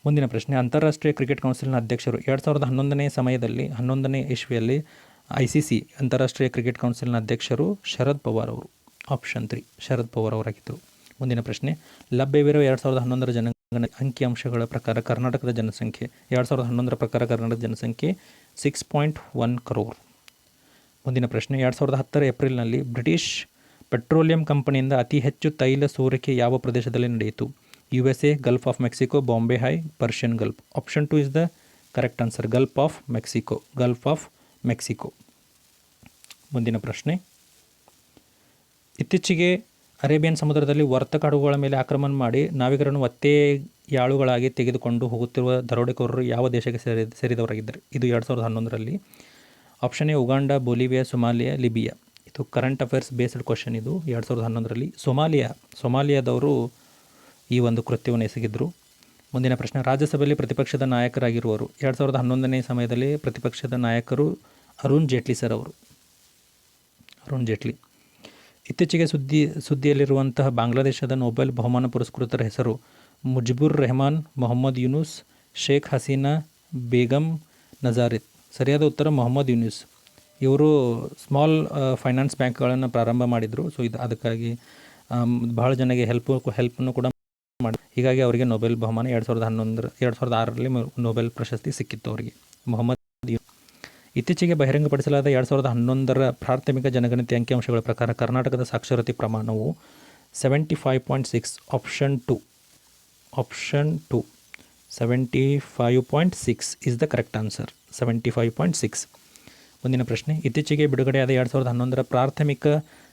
ಮುಂದಿನ ಪ್ರಶ್ನೆ, ಅಂತಾರಾಷ್ಟ್ರೀಯ ಕ್ರಿಕೆಟ್ ಕೌನ್ಸಿಲ್ನ ಅಧ್ಯಕ್ಷರು 2011ನೇ ಇಸ್ವಿಯಲ್ಲಿ ICC ಅಂತಾರಾಷ್ಟ್ರೀಯ ಕ್ರಿಕೆಟ್ ಕೌನ್ಸಿಲ್ನ ಅಧ್ಯಕ್ಷರು ಶರದ್ ಪವಾರ್ ಅವರು. ಆಪ್ಷನ್ 3, ಶರದ್ ಪವಾರ್ ಅವರಾಗಿದ್ದರು. ಮುಂದಿನ ಪ್ರಶ್ನೆ, ಲಭ್ಯವಿರುವ 2011ರ ಜನಗಣತಿ ಅಂಕಿಅಂಶಗಳ ಪ್ರಕಾರ ಕರ್ನಾಟಕದ ಜನಸಂಖ್ಯೆ. 2011ರ ಪ್ರಕಾರ ಕರ್ನಾಟಕದ ಜನಸಂಖ್ಯೆ 6.1 crore. ಮುಂದಿನ ಪ್ರಶ್ನೆ, 2010ರ ಏಪ್ರಿಲ್ನಲ್ಲಿ ಬ್ರಿಟಿಷ್ ಪೆಟ್ರೋಲಿಯಂ ಕಂಪನಿಯಿಂದ ಅತಿ ಹೆಚ್ಚು ತೈಲ ಸೋರಿಕೆ ಯಾವ ಪ್ರದೇಶದಲ್ಲಿ ನಡೆಯಿತು: USA, Gulf of Mexico, Bombay high, Persian Gulf. Option 2 is the correct answer, Gulf of Mexico. Gulf of Mexico. ಮುಂದಿನ ಪ್ರಶ್ನೆ, ಇತ್ತೀಚೆಗೆ ಅರೇಬಿಯನ್ ಸಮುದ್ರದಲ್ಲಿ ವರ್ತಕ ಹಡಗುಗಳ ಮೇಲೆ ಆಕ್ರಮಣ ಮಾಡಿ ನಾವಿಕರನ್ನು ಒತ್ತೆಯಾಳುಗಳಾಗಿ ತೆಗೆದುಕೊಂಡು ಹೋಗುತ್ತಿರುವ ದರೋಡೆಕೋರರು ಯಾವ ದೇಶಕ್ಕೆ ಸೇರಿದವರಾಗಿದ್ದಾರೆ? ಇದು 2011ರಲ್ಲಿ. Option A Uganda, Bolivia, Somalia, Libya. ಇದು ಕರೆಂಟ್ ಅಫೇರ್ಸ್ ಬೇಸ್ಡ್ ಕ್ವಶನ್. ಇದು 2011ರಲ್ಲಿ ಸೊಮಾಲಿಯಾದವರು ಈ ಒಂದು ಕೃತ್ಯವನ್ನು ಎಸಗಿದ್ರು. ಮುಂದಿನ ಪ್ರಶ್ನೆ, ರಾಜ್ಯಸಭೆಯಲ್ಲಿ ಪ್ರತಿಪಕ್ಷದ ನಾಯಕರಾಗಿರುವರು. 2011ನೇ ಸಮಯದಲ್ಲಿ ಪ್ರತಿಪಕ್ಷದ ನಾಯಕರು ಅರುಣ್ ಜೇಟ್ಲಿ ಸರ್ ಅವರು. ಅರುಣ್ ಜೇಟ್ಲಿ. ಇತ್ತೀಚೆಗೆ ಸುದ್ದಿಯಲ್ಲಿರುವಂತಹ ಬಾಂಗ್ಲಾದೇಶದ ನೊಬೆಲ್ ಬಹುಮಾನ ಪುರಸ್ಕೃತರ ಹೆಸರು: ಮುಜಿಬುರ್ ರೆಹಮಾನ್, ಮೊಹಮ್ಮದ್ ಯೂನುಸ್, ಶೇಖ್ ಹಸೀನಾ ಬೇಗಂ ನಜಾರಿತ್. ಸರಿಯಾದ ಉತ್ತರ ಮೊಹಮ್ಮದ್ ಯೂನುಸ್. ಇವರು ಸ್ಮಾಲ್ ಫೈನಾನ್ಸ್ ಬ್ಯಾಂಕ್ಗಳನ್ನು ಪ್ರಾರಂಭ ಮಾಡಿದರು. ಸೊ ಅದಕ್ಕಾಗಿ ಬಹಳ ಜನಗೆ ಹೆಲ್ಪನ್ನು ಕೂಡ ಮಾಡಿ, ಹೀಗಾಗಿ ಅವರಿಗೆ ನೊಬೆಲ್ ಬಹುಮಾನ 2006ರಲ್ಲಿ ನೊಬೆಲ್ ಪ್ರಶಸ್ತಿ ಸಿಕ್ಕಿತ್ತು ಅವರಿಗೆ. ಮೊಹಮ್ಮದ್ ಇತ್ತೀಚೆಗೆ ಬಹಿರಂಗಪಡಿಸಲಾದ 2011ರ ಪ್ರಾಥಮಿಕ ಜನಗಣತಿ ಅಂಕಿಅಂಶಗಳ ಪ್ರಕಾರ ಕರ್ನಾಟಕದ ಸಾಕ್ಷರತೆ ಪ್ರಮಾಣವು 75.6. Option 2 75.6 is the correct answer. 75.6. ಮುಂದಿನ ಪ್ರಶ್ನೆ, ಇತ್ತೀಚೆಗೆ ಬಿಡುಗಡೆಯಾದ 2011ರ ಪ್ರಾಥಮಿಕ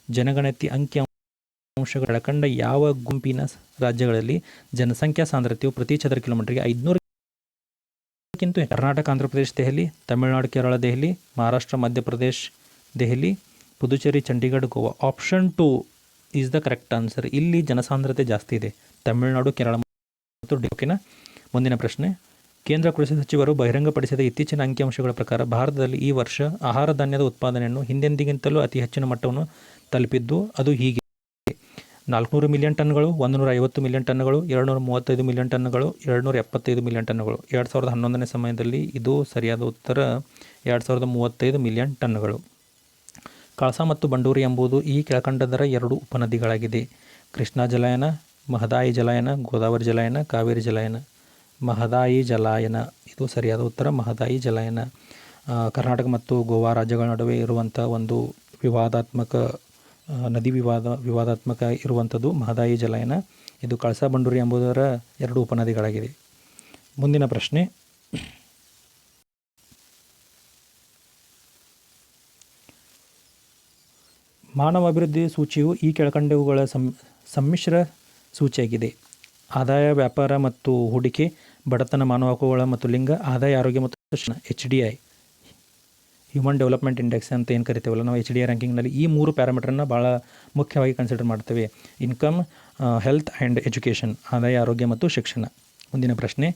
ಜನಗಣತಿ ಅಂಕಿಅಂಶಗಳ ಕೆಳಕಂಡ ಯಾವ ಗುಂಪಿನ ರಾಜ್ಯಗಳಲ್ಲಿ ಜನಸಂಖ್ಯಾ ಸಾಂದ್ರತೆಯು ಪ್ರತಿ ಚದರ ಕಿಲೋಮೀಟರ್ಗೆ 500ಕ್ಕಿಂತ Karnataka, Andhra Pradesh, Delhi, Tamil Nadu, Kerala, Delhi, Maharashtra, Madhya Pradesh, Delhi, Puducherry, Chandigarh, Goa. Option 2 is the correct answer. ಇಲ್ಲಿ ಜನಸಾಂದ್ರತೆ ಜಾಸ್ತಿ ಇದೆ, ತಮಿಳುನಾಡು, ಕೇರಳ ಮತ್ತು ಓಕೆನಾ. ಮುಂದಿನ ಪ್ರಶ್ನೆ, ಕೇಂದ್ರ ಕೃಷಿ ಸಚಿವರು ಬಹಿರಂಗಪಡಿಸಿದ ಇತ್ತೀಚಿನ ಅಂಕಿಅಂಶಗಳ ಪ್ರಕಾರ ಭಾರತದಲ್ಲಿ ಈ ವರ್ಷ ಆಹಾರ ಧಾನ್ಯದ ಉತ್ಪಾದನೆಯನ್ನು ಹಿಂದೆಂದಿಗಿಂತಲೂ ಅತಿ ಹೆಚ್ಚಿನ ಮಟ್ಟವನ್ನು ತಲುಪಿದ್ದು. ಅದು ಹೀಗೆ: 400 ಮಿಲಿಯನ್ ಟನ್ಗಳು, 150 ಮಿಲಿಯನ್ ಟನ್ಗಳು, 235 ಮಿಲಿಯನ್ ಟನ್ಗಳು, 275 ಮಿಲಿಯನ್ ಟನ್ಗಳು. 2011ನೇ ಸಮಯದಲ್ಲಿ ಇದು ಸರಿಯಾದ ಉತ್ತರ 235 ಮಿಲಿಯನ್ ಟನ್ಗಳು. ಕಳಸಾ ಮತ್ತು ಬಂಡೂರಿ ಎಂಬುದು ಈ ಕೆಳಕಂಡದರ 2 ಉಪನದಿಗಳಾಗಿದೆ. ಕೃಷ್ಣಾ ಜಲಾಯನ, ಮಹದಾಯಿ ಜಲಾಯನ, ಗೋದಾವರಿ ಜಲಾಯನ, ಕಾವೇರಿ ಜಲಾಯನ. ಮಹದಾಯಿ ಜಲಾಯನ ಇದು ಸರಿಯಾದ ಉತ್ತರ. ಮಹದಾಯಿ ಜಲಾಯನ ಕರ್ನಾಟಕ ಮತ್ತು ಗೋವಾ ರಾಜ್ಯಗಳ ನಡುವೆ ಇರುವಂಥ ಒಂದು ವಿವಾದಾತ್ಮಕ ನದಿ ವಿವಾದಾತ್ಮಕ ಇರುವಂಥದ್ದು ಮಹದಾಯಿ ಜಲಾಯನ. ಇದು ಕಳಸಾ ಬಂಡೂರಿ ಎಂಬುದರ 2 ಉಪನದಿಗಳಾಗಿದೆ. ಮುಂದಿನ ಪ್ರಶ್ನೆ, ಮಾನವ ಅಭಿವೃದ್ಧಿ ಸೂಚಿಯು ಈ ಕೆಳಕಂಡವುಗಳ ಸಮ್ಮಿಶ್ರ ಸೂಚಿಯಾಗಿದೆ. ಆದಾಯ, ವ್ಯಾಪಾರ ಮತ್ತು ಹೂಡಿಕೆ, ಬಡತನ, ಮಾನವ ಹಕ್ಕುಗಳ ಮತ್ತು ಲಿಂಗ, ಆದಾಯ, ಆರೋಗ್ಯ ಮತ್ತು ಶಿಕ್ಷಣ. HDI ಹ್ಯೂಮನ್ ಡೆವಲಪ್ಮೆಂಟ್ ಇಂಡೆಕ್ಸ್ ಅಂತ ಏನು ಕರಿತೇವಲ್ಲ ನಾವು, HDI ರ್ಯಾಂಕಿಂಗ್ನಲ್ಲಿ ಈ 3 ಪ್ಯಾರಾಮೀಟರನ್ನು ಭಾಳ ಮುಖ್ಯವಾಗಿ ಕನ್ಸಿಡರ್ ಮಾಡ್ತೇವೆ. ಇನ್ಕಮ್, ಹೆಲ್ತ್ ಆ್ಯಂಡ್ ಎಜುಕೇಷನ್, ಆದಾಯ, ಆರೋಗ್ಯ ಮತ್ತು ಶಿಕ್ಷಣ. ಮುಂದಿನ ಪ್ರಶ್ನೆ,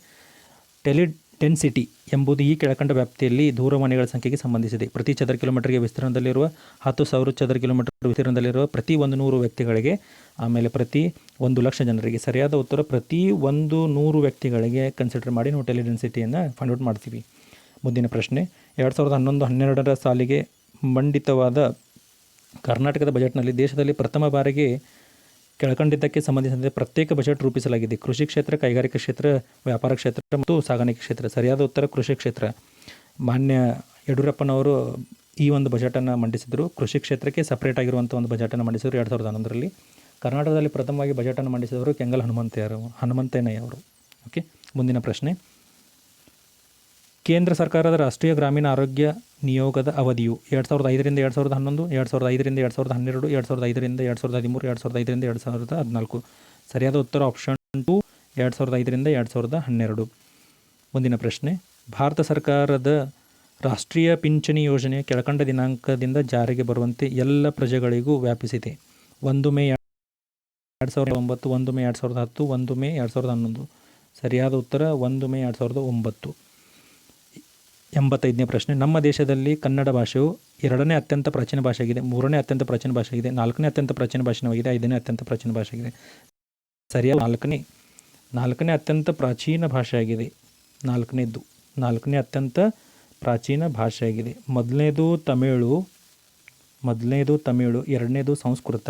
ಟೆಲಿಡೆನ್ಸಿಟಿ ಎಂಬುದು ಈ ಕೆಳಕಂಡ ವ್ಯಾಪ್ತಿಯಲ್ಲಿ ದೂರವಾಣಿಗಳ ಸಂಖ್ಯೆಗೆ ಸಂಬಂಧಿಸಿದೆ. ಪ್ರತಿ ಚದರ ಕಿಲೋಮೀಟರ್ಗೆ ವಿಸ್ತೀರ್ಣದಲ್ಲಿರುವ 10,000 ಚದರ ಕಿಲೋಮೀಟರ್ ವಿಸ್ತೀರ್ಣದಲ್ಲಿರುವ ಪ್ರತಿ 100 ವ್ಯಕ್ತಿಗಳಿಗೆ, ಆಮೇಲೆ ಪ್ರತಿ 1,00,000 ಜನರಿಗೆ. ಸರಿಯಾದ ಉತ್ತರ ಪ್ರತಿ 100 ವ್ಯಕ್ತಿಗಳಿಗೆ ಕನ್ಸಿಡರ್ ಮಾಡಿ ನಾವು ಟೆಲಿಡೆನ್ಸಿಟಿಯನ್ನು ಫೈಂಡ್ ಔಟ್ ಮಾಡ್ತೀವಿ. ಮುಂದಿನ ಪ್ರಶ್ನೆ, 2011-12 ಸಾಲಿಗೆ ಮಂಡಿತವಾದ ಕರ್ನಾಟಕದ ಬಜೆಟ್ನಲ್ಲಿ ದೇಶದಲ್ಲಿ ಪ್ರಥಮ ಬಾರಿಗೆ ಕೆಳಕಂಡಿದ್ದಕ್ಕೆ ಸಂಬಂಧಿಸಿದಂತೆ ಪ್ರತ್ಯೇಕ ಬಜೆಟ್ ರೂಪಿಸಲಾಗಿದೆ. ಕೃಷಿ ಕ್ಷೇತ್ರ, ಕೈಗಾರಿಕಾ ಕ್ಷೇತ್ರ, ವ್ಯಾಪಾರ ಕ್ಷೇತ್ರ ಮತ್ತು ಸಾಗಾಣಿಕೆ ಕ್ಷೇತ್ರ. ಸರಿಯಾದ ಉತ್ತರ ಕೃಷಿ ಕ್ಷೇತ್ರ. ಮಾನ್ಯ ಯಡಿಯೂರಪ್ಪನವರು ಈ ಒಂದು ಬಜೆಟನ್ನು ಮಂಡಿಸಿದರು. ಕೃಷಿ ಕ್ಷೇತ್ರಕ್ಕೆ ಸಪ್ರೇಟ್ ಆಗಿರುವಂಥ ಒಂದು ಬಜೆಟನ್ನು ಮಂಡಿಸಿದರು 2011ರಲ್ಲಿ. ಕರ್ನಾಟಕದಲ್ಲಿ ಪ್ರಥಮವಾಗಿ ಬಜೆಟನ್ನು ಮಂಡಿಸಿದವರು ಕೆಂಗಲ್ ಹನುಮಂತಯ್ಯ ಅವರು. ಓಕೆ, ಮುಂದಿನ ಪ್ರಶ್ನೆ, ಕೇಂದ್ರ ಸರ್ಕಾರದ ರಾಷ್ಟ್ರೀಯ ಗ್ರಾಮೀಣ ಆರೋಗ್ಯ ನಿಯೋಗದ ಅವಧಿಯು 2005-2011, 2005-2012, 2005-2013, 2005-2014. ಸರಿಯಾದ ಉತ್ತರ ಆಪ್ಷನ್ 2, 2005-2012. ಮುಂದಿನ ಪ್ರಶ್ನೆ, ಭಾರತ ಸರ್ಕಾರದ ರಾಷ್ಟ್ರೀಯ ಪಿಂಚಣಿ ಯೋಜನೆ ಕೆಳಕಂಡ ದಿನಾಂಕದಿಂದ ಜಾರಿಗೆ ಬರುವಂತೆ ಎಲ್ಲ ಪ್ರಜೆಗಳಿಗೂ ವ್ಯಾಪಿಸಿದೆ. 1 ಮೇ 2009, 1 ಮೇ 2010, 1 ಮೇ 2011. ಸರಿಯಾದ ಉತ್ತರ 1 ಮೇ 2009. 85ನೇ ಪ್ರಶ್ನೆ, ನಮ್ಮ ದೇಶದಲ್ಲಿ ಕನ್ನಡ ಭಾಷೆಯು 2ನೇ ಅತ್ಯಂತ ಪ್ರಾಚೀನ ಭಾಷೆಯಾಗಿದೆ, 3ನೇ ಅತ್ಯಂತ ಪ್ರಾಚೀನ ಭಾಷೆಯಾಗಿದೆ, 4ನೇ ಅತ್ಯಂತ ಪ್ರಾಚೀನ ಭಾಷೆಯಾಗಿದೆ, 5ನೇ ಅತ್ಯಂತ ಪ್ರಾಚೀನ ಭಾಷೆಯಾಗಿದೆ. ಸರಿಯಾದ 4ನೇ ಅತ್ಯಂತ ಪ್ರಾಚೀನ ಭಾಷೆಯಾಗಿದೆ. 4ನೇ ಅತ್ಯಂತ ಪ್ರಾಚೀನ ಭಾಷೆಯಾಗಿದೆ. ಮೊದಲನೇದು ತಮಿಳು, 2ನೇದು ಸಂಸ್ಕೃತ,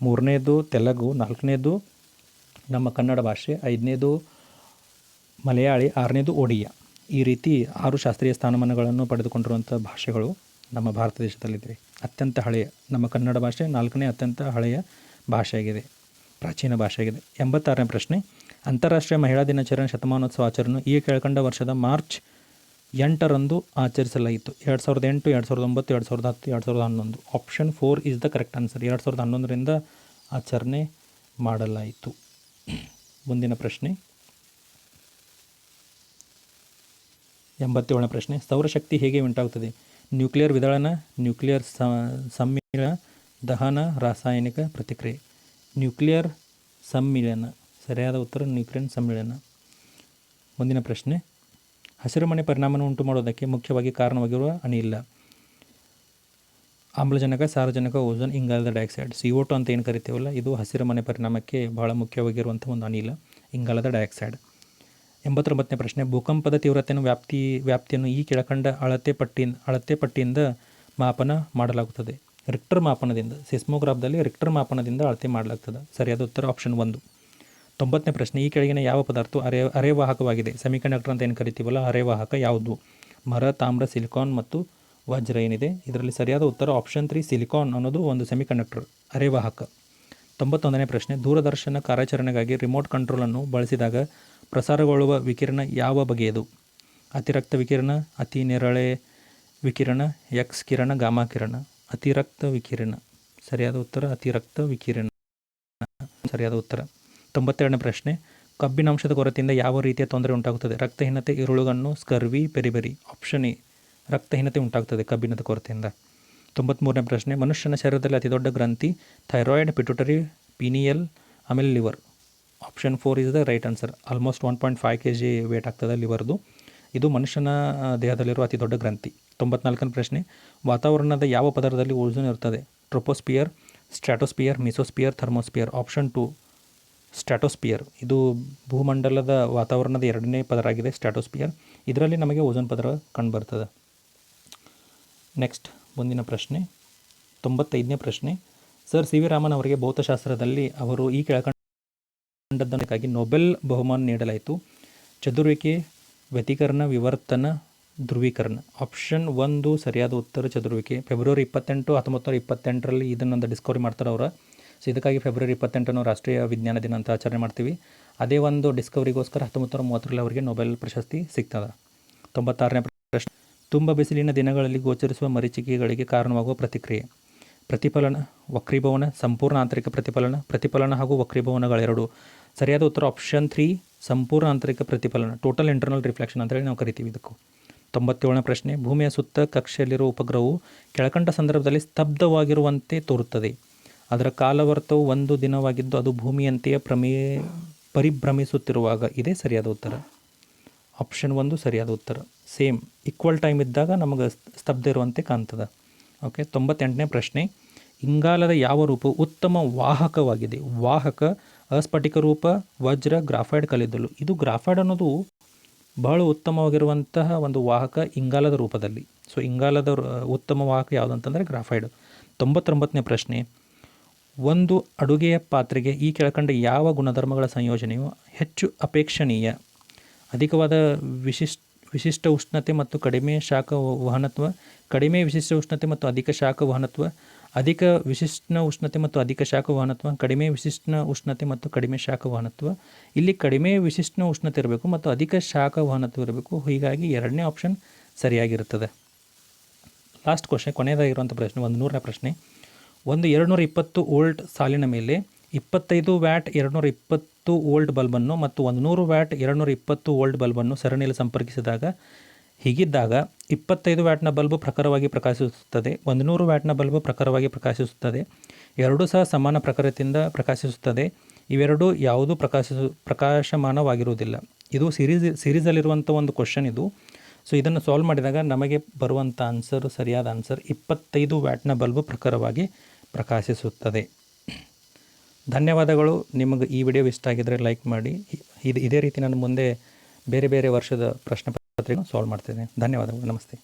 3ನೇದು ತೆಲುಗು, 4ನೇದು ನಮ್ಮ ಕನ್ನಡ ಭಾಷೆ, 5ನೇದು ಮಲಯಾಳಿ, 6ನೇದು ಒಡಿಯಾ. ಈ ರೀತಿ 6 ಶಾಸ್ತ್ರೀಯ ಸ್ಥಾನಮಾನಗಳನ್ನು ಪಡೆದುಕೊಂಡಿರುವಂಥ ಭಾಷೆಗಳು ನಮ್ಮ ಭಾರತ ದೇಶದಲ್ಲಿದೆ. ಅತ್ಯಂತ ಹಳೆಯ ನಮ್ಮ ಕನ್ನಡ ಭಾಷೆ 4ನೇ ಅತ್ಯಂತ ಹಳೆಯ ಭಾಷೆಯಾಗಿದೆ, ಪ್ರಾಚೀನ ಭಾಷೆಯಾಗಿದೆ. 86ನೇ ಪ್ರಶ್ನೆ, ಅಂತಾರಾಷ್ಟ್ರೀಯ ಮಹಿಳಾ ದಿನಾಚರಣೆ ಶತಮಾನೋತ್ಸವ ಆಚರಣೆ ಈ ಕೆಳಕಂಡ ವರ್ಷದ ಮಾರ್ಚ್ 8ರಂದು ಆಚರಿಸಲಾಯಿತು. 2008, 2009, 2010, 2011. Option 4 is the correct answer. 2011ರಿಂದ ಆಚರಣೆ ಮಾಡಲಾಯಿತು. ಮುಂದಿನ ಪ್ರಶ್ನೆ, 87ನೇ ಪ್ರಶ್ನೆ, ಸೌರಶಕ್ತಿ ಹೇಗೆ ಉಂಟಾಗುತ್ತದೆ? ನ್ಯೂಕ್ಲಿಯರ್ ವಿದಳನ, ನ್ಯೂಕ್ಲಿಯರ್ ಸಮ್ಮಿಳನ, ದಹನ, ರಾಸಾಯನಿಕ ಪ್ರತಿಕ್ರಿಯೆ. ನ್ಯೂಕ್ಲಿಯರ್ ಸಮ್ಮಿಳನ. ಸರಿಯಾದ ಉತ್ತರ ನ್ಯೂಕ್ಲಿಯರ್ ಸಮ್ಮಿಳನ. ಮುಂದಿನ ಪ್ರಶ್ನೆ, ಹಸಿರುಮನೆ ಪರಿಣಾಮವನ್ನು ಉಂಟು ಮಾಡೋದಕ್ಕೆ ಮುಖ್ಯವಾಗಿ ಕಾರಣವಾಗಿರುವ ಅನಿಲ. ಆಮ್ಲಜನಕ, ಸಾರಜನಕ, ಓಝೋನ್, ಇಂಗಾಲದ ಡೈಆಕ್ಸೈಡ್. CO2 ಅಂತ ಏನು ಕರಿತೇವಲ್ಲ, ಇದು ಹಸಿರುಮನೆ ಪರಿಣಾಮಕ್ಕೆ ಬಹಳ ಮುಖ್ಯವಾಗಿರುವಂಥ ಒಂದು ಅನಿಲ, ಇಂಗಾಲದ ಡೈಆಕ್ಸೈಡ್. 89ನೇ ಪ್ರಶ್ನೆ, ಭೂಕಂಪದ ತೀವ್ರತೆಯನ್ನು ವ್ಯಾಪ್ತಿಯನ್ನು ಈ ಕೆಳಕಂಡ ಅಳತೆ ಪಟ್ಟಿಯಿಂದ ಮಾಪನ ಮಾಡಲಾಗುತ್ತದೆ. ರಿಕ್ಟರ್ ಮಾಪನದಿಂದ. ಸಿಸ್ಮೋಗ್ರಾಫ್ದಲ್ಲಿ ರಿಕ್ಟರ್ ಮಾಪನದಿಂದ ಅಳತೆ ಮಾಡಲಾಗ್ತದೆ. ಸರಿಯಾದ ಉತ್ತರ ಆಪ್ಷನ್ 1. 90ನೇ ಪ್ರಶ್ನೆ, ಈ ಕೆಳಗಿನ ಯಾವ ಪದಾರ್ಥ ಅರೆವಾಹಕವಾಗಿದೆ? ಸೆಮಿಕಂಡಕ್ಟರ್ ಅಂತ ಏನು ಕರಿತೀವಲ್ಲ, ಅರೆವಾಹಕ ಯಾವುದು? ಮರ, ತಾಮ್ರ, ಸಿಲಿಕಾನ್ ಮತ್ತು ವಜ್ರ ಏನಿದೆ. ಇದರಲ್ಲಿ ಸರಿಯಾದ ಉತ್ತರ ಆಪ್ಷನ್ 3, ಸಿಲಿಕಾನ್ ಅನ್ನೋದು ಒಂದು ಸೆಮಿಕಂಡಕ್ಟರ್, ಅರೆವಾಹಕ. 91ನೇ ಪ್ರಶ್ನೆ, ದೂರದರ್ಶನ ಕಾರ್ಯಾಚರಣೆಗಾಗಿ ರಿಮೋಟ್ ಕಂಟ್ರೋಲನ್ನು ಬಳಸಿದಾಗ ಪ್ರಸಾರಗೊಳ್ಳುವ ವಿಕಿರಣ ಯಾವ ಬಗೆಯದು? ಅತಿರಕ್ತ ವಿಕಿರಣ, ಅತಿ ನೇರಳೆ ವಿಕಿರಣ, ಎಕ್ಸ್ ಕಿರಣ, ಗಾಮಾ ಕಿರಣ. ಅತಿರಕ್ತ ವಿಕಿರಣ. ಸರಿಯಾದ ಉತ್ತರ ಅತಿರಕ್ತ ವಿಕಿರಣ. ಸರಿಯಾದ ಉತ್ತರ. 92ನೇ ಪ್ರಶ್ನೆ, ಕಬ್ಬಿನಾಂಶದ ಕೊರತೆಯಿಂದ ಯಾವ ರೀತಿಯ ತೊಂದರೆ ಉಂಟಾಗುತ್ತದೆ? ರಕ್ತಹೀನತೆ, ಇರುಳುಗಣ್ಣು, ಸ್ಕರ್ವಿ, ಪೆರಿಬೆರಿ. ಆಪ್ಷನ್ ಎ, ರಕ್ತಹೀನತೆ ಉಂಟಾಗ್ತದೆ ಕಬ್ಬಿಣದ ಕೊರತೆಯಿಂದ. 93ನೇ ಪ್ರಶ್ನೆ, ಮನುಷ್ಯನ ಶರೀರದಲ್ಲಿ ಅತಿ ದೊಡ್ಡ ಗ್ರಂಥಿ ಥೈರಾಯ್ಡ್, ಪಿಟ್ಯೂಟರಿ, ಪೀನಿಯಲ್, ಆಮೇಲೆ liver. Option 4 is the right answer. Almost 1.5 kg weight ಆಗ್ತದೆ ಲಿವರ್ದು. ಇದು ಮನುಷ್ಯನ ದೇಹದಲ್ಲಿರುವ ಅತಿ ದೊಡ್ಡ ಗ್ರಂಥಿ. 94ನೇ ಪ್ರಶ್ನೆ, ವಾತಾವರಣದ ಯಾವ ಪದರದಲ್ಲಿ ಓಝೋನ್ ಇರುತ್ತದೆ? Troposphere, stratosphere, mesosphere, thermosphere. Option 2 stratosphere. ಇದು ಭೂಮಂಡಲದ ವಾತಾವರಣದ 2ನೇ ಪದರ ಆಗಿದೆ ಸ್ಟ್ರಾಟೋಸ್ಪಿಯರ್. ಇದರಲ್ಲಿ ನಮಗೆ ಓಝೋನ್ ಪದರ ಕಂಡುಬರ್ತದೆ. ನೆಕ್ಸ್ಟ್ ಮುಂದಿನ ಪ್ರಶ್ನೆ, 95ನೇ ಪ್ರಶ್ನೆ, ಸರ್ ಸಿ ವಿ ರಾಮನ್ ಅವರಿಗೆ ಭೌತಶಾಸ್ತ್ರದಲ್ಲಿ ಅವರು ಈ ಕೆಳಕಂಡದ್ದಕ್ಕಾಗಿ ನೊಬೆಲ್ ಬಹುಮಾನ ನೀಡಲಾಯಿತು. ಚದುರುವಿಕೆ, ವ್ಯತಿಕರಣ, ವಿವರ್ತನ, ಧ್ರುವೀಕರಣ. ಆಪ್ಷನ್ 1 ಸರಿಯಾದ ಉತ್ತರ ಚದುರುವಿಕೆ. ಫೆಬ್ರವರಿ 28, 1928ರಲ್ಲಿ ಇದನ್ನೊಂದು ಡಿಸ್ಕವರಿ ಮಾಡ್ತಾರೆ ಅವರು. ಸೊ ಇದಕ್ಕಾಗಿ ಫೆಬ್ರವರಿ 28 ರಾಷ್ಟ್ರೀಯ ವಿಜ್ಞಾನ ದಿನ ಅಂತ ಆಚರಣೆ ಮಾಡ್ತೀವಿ. ಅದೇ ಒಂದು ಡಿಸ್ಕವರಿಗೋಸ್ಕರ 1930ರಲ್ಲಿ ಅವರಿಗೆ ನೊಬೆಲ್ ಪ್ರಶಸ್ತಿ ಸಿಗ್ತದೆ. 96ನೇ ಪ್ರಶ್ನೆ, ತುಂಬ ಬಿಸಿಲಿನ ದಿನಗಳಲ್ಲಿ ಗೋಚರಿಸುವ ಮರೀಚಿಕೆಗಳಿಗೆ ಕಾರಣವಾಗುವ ಪ್ರತಿಕ್ರಿಯೆ. ಪ್ರತಿಫಲನ, ವಕ್ರೀಭವನ, ಸಂಪೂರ್ಣ ಆಂತರಿಕ ಪ್ರತಿಫಲನ, ಪ್ರತಿಫಲನ ಹಾಗೂ ವಕ್ರೀಭವನಗಳೆರಡು. ಸರಿಯಾದ ಉತ್ತರ ಆಪ್ಷನ್ 3 ಸಂಪೂರ್ಣ ಆಂತರಿಕ ಪ್ರತಿಫಲನ, ಟೋಟಲ್ ಇಂಟರ್ನಲ್ ರಿಫ್ಲೆಕ್ಷನ್ ಅಂತೇಳಿ ನಾವು ಕರಿತೀವಿ ಇದಕ್ಕೂ. 97ನೇ ಪ್ರಶ್ನೆ, ಭೂಮಿಯ ಸುತ್ತ ಕಕ್ಷೆಯಲ್ಲಿರುವ ಉಪಗ್ರಹವು ಕೆಳಕಂಡ ಸಂದರ್ಭದಲ್ಲಿ ಸ್ತಬ್ಧವಾಗಿರುವಂತೆ ತೋರುತ್ತದೆ. ಅದರ ಕಾಲವರ್ತವು 1 ದಿನವಾಗಿದ್ದು ಅದು ಭೂಮಿಯಂತೆಯೇ ಪರಿಭ್ರಮಿಸುತ್ತಿರುವಾಗ. ಇದೇ ಸರಿಯಾದ ಉತ್ತರ. ಆಪ್ಷನ್ 1 ಸರಿಯಾದ ಉತ್ತರ. ಸೇಮ್ ಈಕ್ವಲ್ ಟೈಮ್ ಇದ್ದಾಗ ನಮಗೆ ಸ್ತಬ್ಧ ಇರುವಂತೆ ಕಾಣ್ತದೆ. ಓಕೆ. 98ನೇ ಪ್ರಶ್ನೆ, ಇಂಗಾಲದ ಯಾವ ರೂಪವು ಉತ್ತಮ ವಾಹಕವಾಗಿದೆ? ವಾಹಕ, ಅಸ್ಫಟಿಕ ರೂಪ, ವಜ್ರ, ಗ್ರಾಫೈಡ್, ಕಲ್ಲಿದ್ದಲು. ಇದು ಗ್ರಾಫೈಡ್ ಅನ್ನೋದು ಬಹಳ ಉತ್ತಮವಾಗಿರುವಂತಹ ಒಂದು ವಾಹಕ ಇಂಗಾಲದ ರೂಪದಲ್ಲಿ. ಸೊ ಇಂಗಾಲದ ಉತ್ತಮ ವಾಹಕ ಯಾವುದು ಅಂತಂದರೆ ಗ್ರಾಫೈಡ್. 99ನೇ ಪ್ರಶ್ನೆ, ಒಂದು ಅಡುಗೆಯ ಪಾತ್ರೆಗೆ ಈ ಕೆಳಕಂಡ ಯಾವ ಗುಣಧರ್ಮಗಳ ಸಂಯೋಜನೆಯು ಹೆಚ್ಚು ಅಪೇಕ್ಷಣೀಯ? ಅಧಿಕವಾದ ವಿಶಿಷ್ಟ ಉಷ್ಣತೆ ಮತ್ತು ಕಡಿಮೆ ಶಾಖ ವಹನತ್ವ, ಕಡಿಮೆ ವಿಶಿಷ್ಟ ಉಷ್ಣತೆ ಮತ್ತು ಅಧಿಕ ಶಾಖ ವಹನತ್ವ, ಅಧಿಕ ವಿಶಿಷ್ಟ ಉಷ್ಣತೆ ಮತ್ತು ಅಧಿಕ ಶಾಖ ವಹನತ್ವ, ಕಡಿಮೆ ವಿಶಿಷ್ಟ ಉಷ್ಣತೆ ಮತ್ತು ಕಡಿಮೆ ಶಾಖ ವಹನತ್ವ. ಇಲ್ಲಿ ಕಡಿಮೆ ವಿಶಿಷ್ಟ ಉಷ್ಣತೆ ಇರಬೇಕು ಮತ್ತು ಅಧಿಕ ಶಾಖ ವಹನತ್ವ ಇರಬೇಕು. ಹೀಗಾಗಿ 2ನೇ ಆಪ್ಷನ್ ಸರಿಯಾಗಿರುತ್ತದೆ. ಲಾಸ್ಟ್ ಕ್ವಶನ್, ಕೊನೆಯದಾಗಿರುವಂಥ ಪ್ರಶ್ನೆ, 100ನೇ ಪ್ರಶ್ನೆ. ಒಂದು 220 ವೋಲ್ಟ್ ಸಾಲಿನ ಮೇಲೆ 25 ವ್ಯಾಟ್ 220 ವೋಲ್ಟ್ ಬಲ್ಬನ್ನು ಮತ್ತು 100 ವ್ಯಾಟ್ 220 ವೋಲ್ಟ್ ಬಲ್ಬನ್ನು ಸರಣಿಯಲ್ಲಿ ಸಂಪರ್ಕಿಸಿದಾಗ ಹೀಗಿದ್ದಾಗ 25 ವ್ಯಾಟ್ನ ಬಲ್ಬು ಪ್ರಖರವಾಗಿ ಪ್ರಕಾಶಿಸುತ್ತದೆ, 100 ವ್ಯಾಟ್ನ ಬಲ್ಬು ಪ್ರಖರವಾಗಿ ಪ್ರಕಾಶಿಸುತ್ತದೆ. ಎರಡೂ ಸಹ ಸಮಾನ ಪ್ರಖರತೆಯಿಂದ ಪ್ರಕಾಶಿಸುತ್ತದೆ. ಇವೆರಡೂ ಯಾವುದೂ ಪ್ರಕಾಶಮಾನವಾಗಿರುವುದಿಲ್ಲ. ಇದು ಸಿರೀಸಲ್ಲಿರುವಂಥ ಒಂದು ಕ್ವಶನ್ ಇದು. ಸೊ ಇದನ್ನು ಸಾಲ್ವ್ ಮಾಡಿದಾಗ ನಮಗೆ ಬರುವಂಥ ಆನ್ಸರು, ಸರಿಯಾದ ಆನ್ಸರ್ 25 ವ್ಯಾಟ್ನ ಬಲ್ಬು ಪ್ರಖರವಾಗಿ ಪ್ರಕಾಶಿಸುತ್ತದೆ. ಧನ್ಯವಾದಗಳು. ನಿಮಗೆ ಈ ವಿಡಿಯೋ ಇಷ್ಟ ಆಗಿದ್ದರೆ ಲೈಕ್ ಮಾಡಿ. ಇದೇ ರೀತಿ ನಾನು ಮುಂದೆ ಬೇರೆ ಬೇರೆ ವರ್ಷದ ಪ್ರಶ್ನೆ ಪತ್ರಿಕೆ ಸಾಲ್ವ್ ಮಾಡ್ತೇನೆ. ಧನ್ಯವಾದಗಳು. ನಮಸ್ತೆ.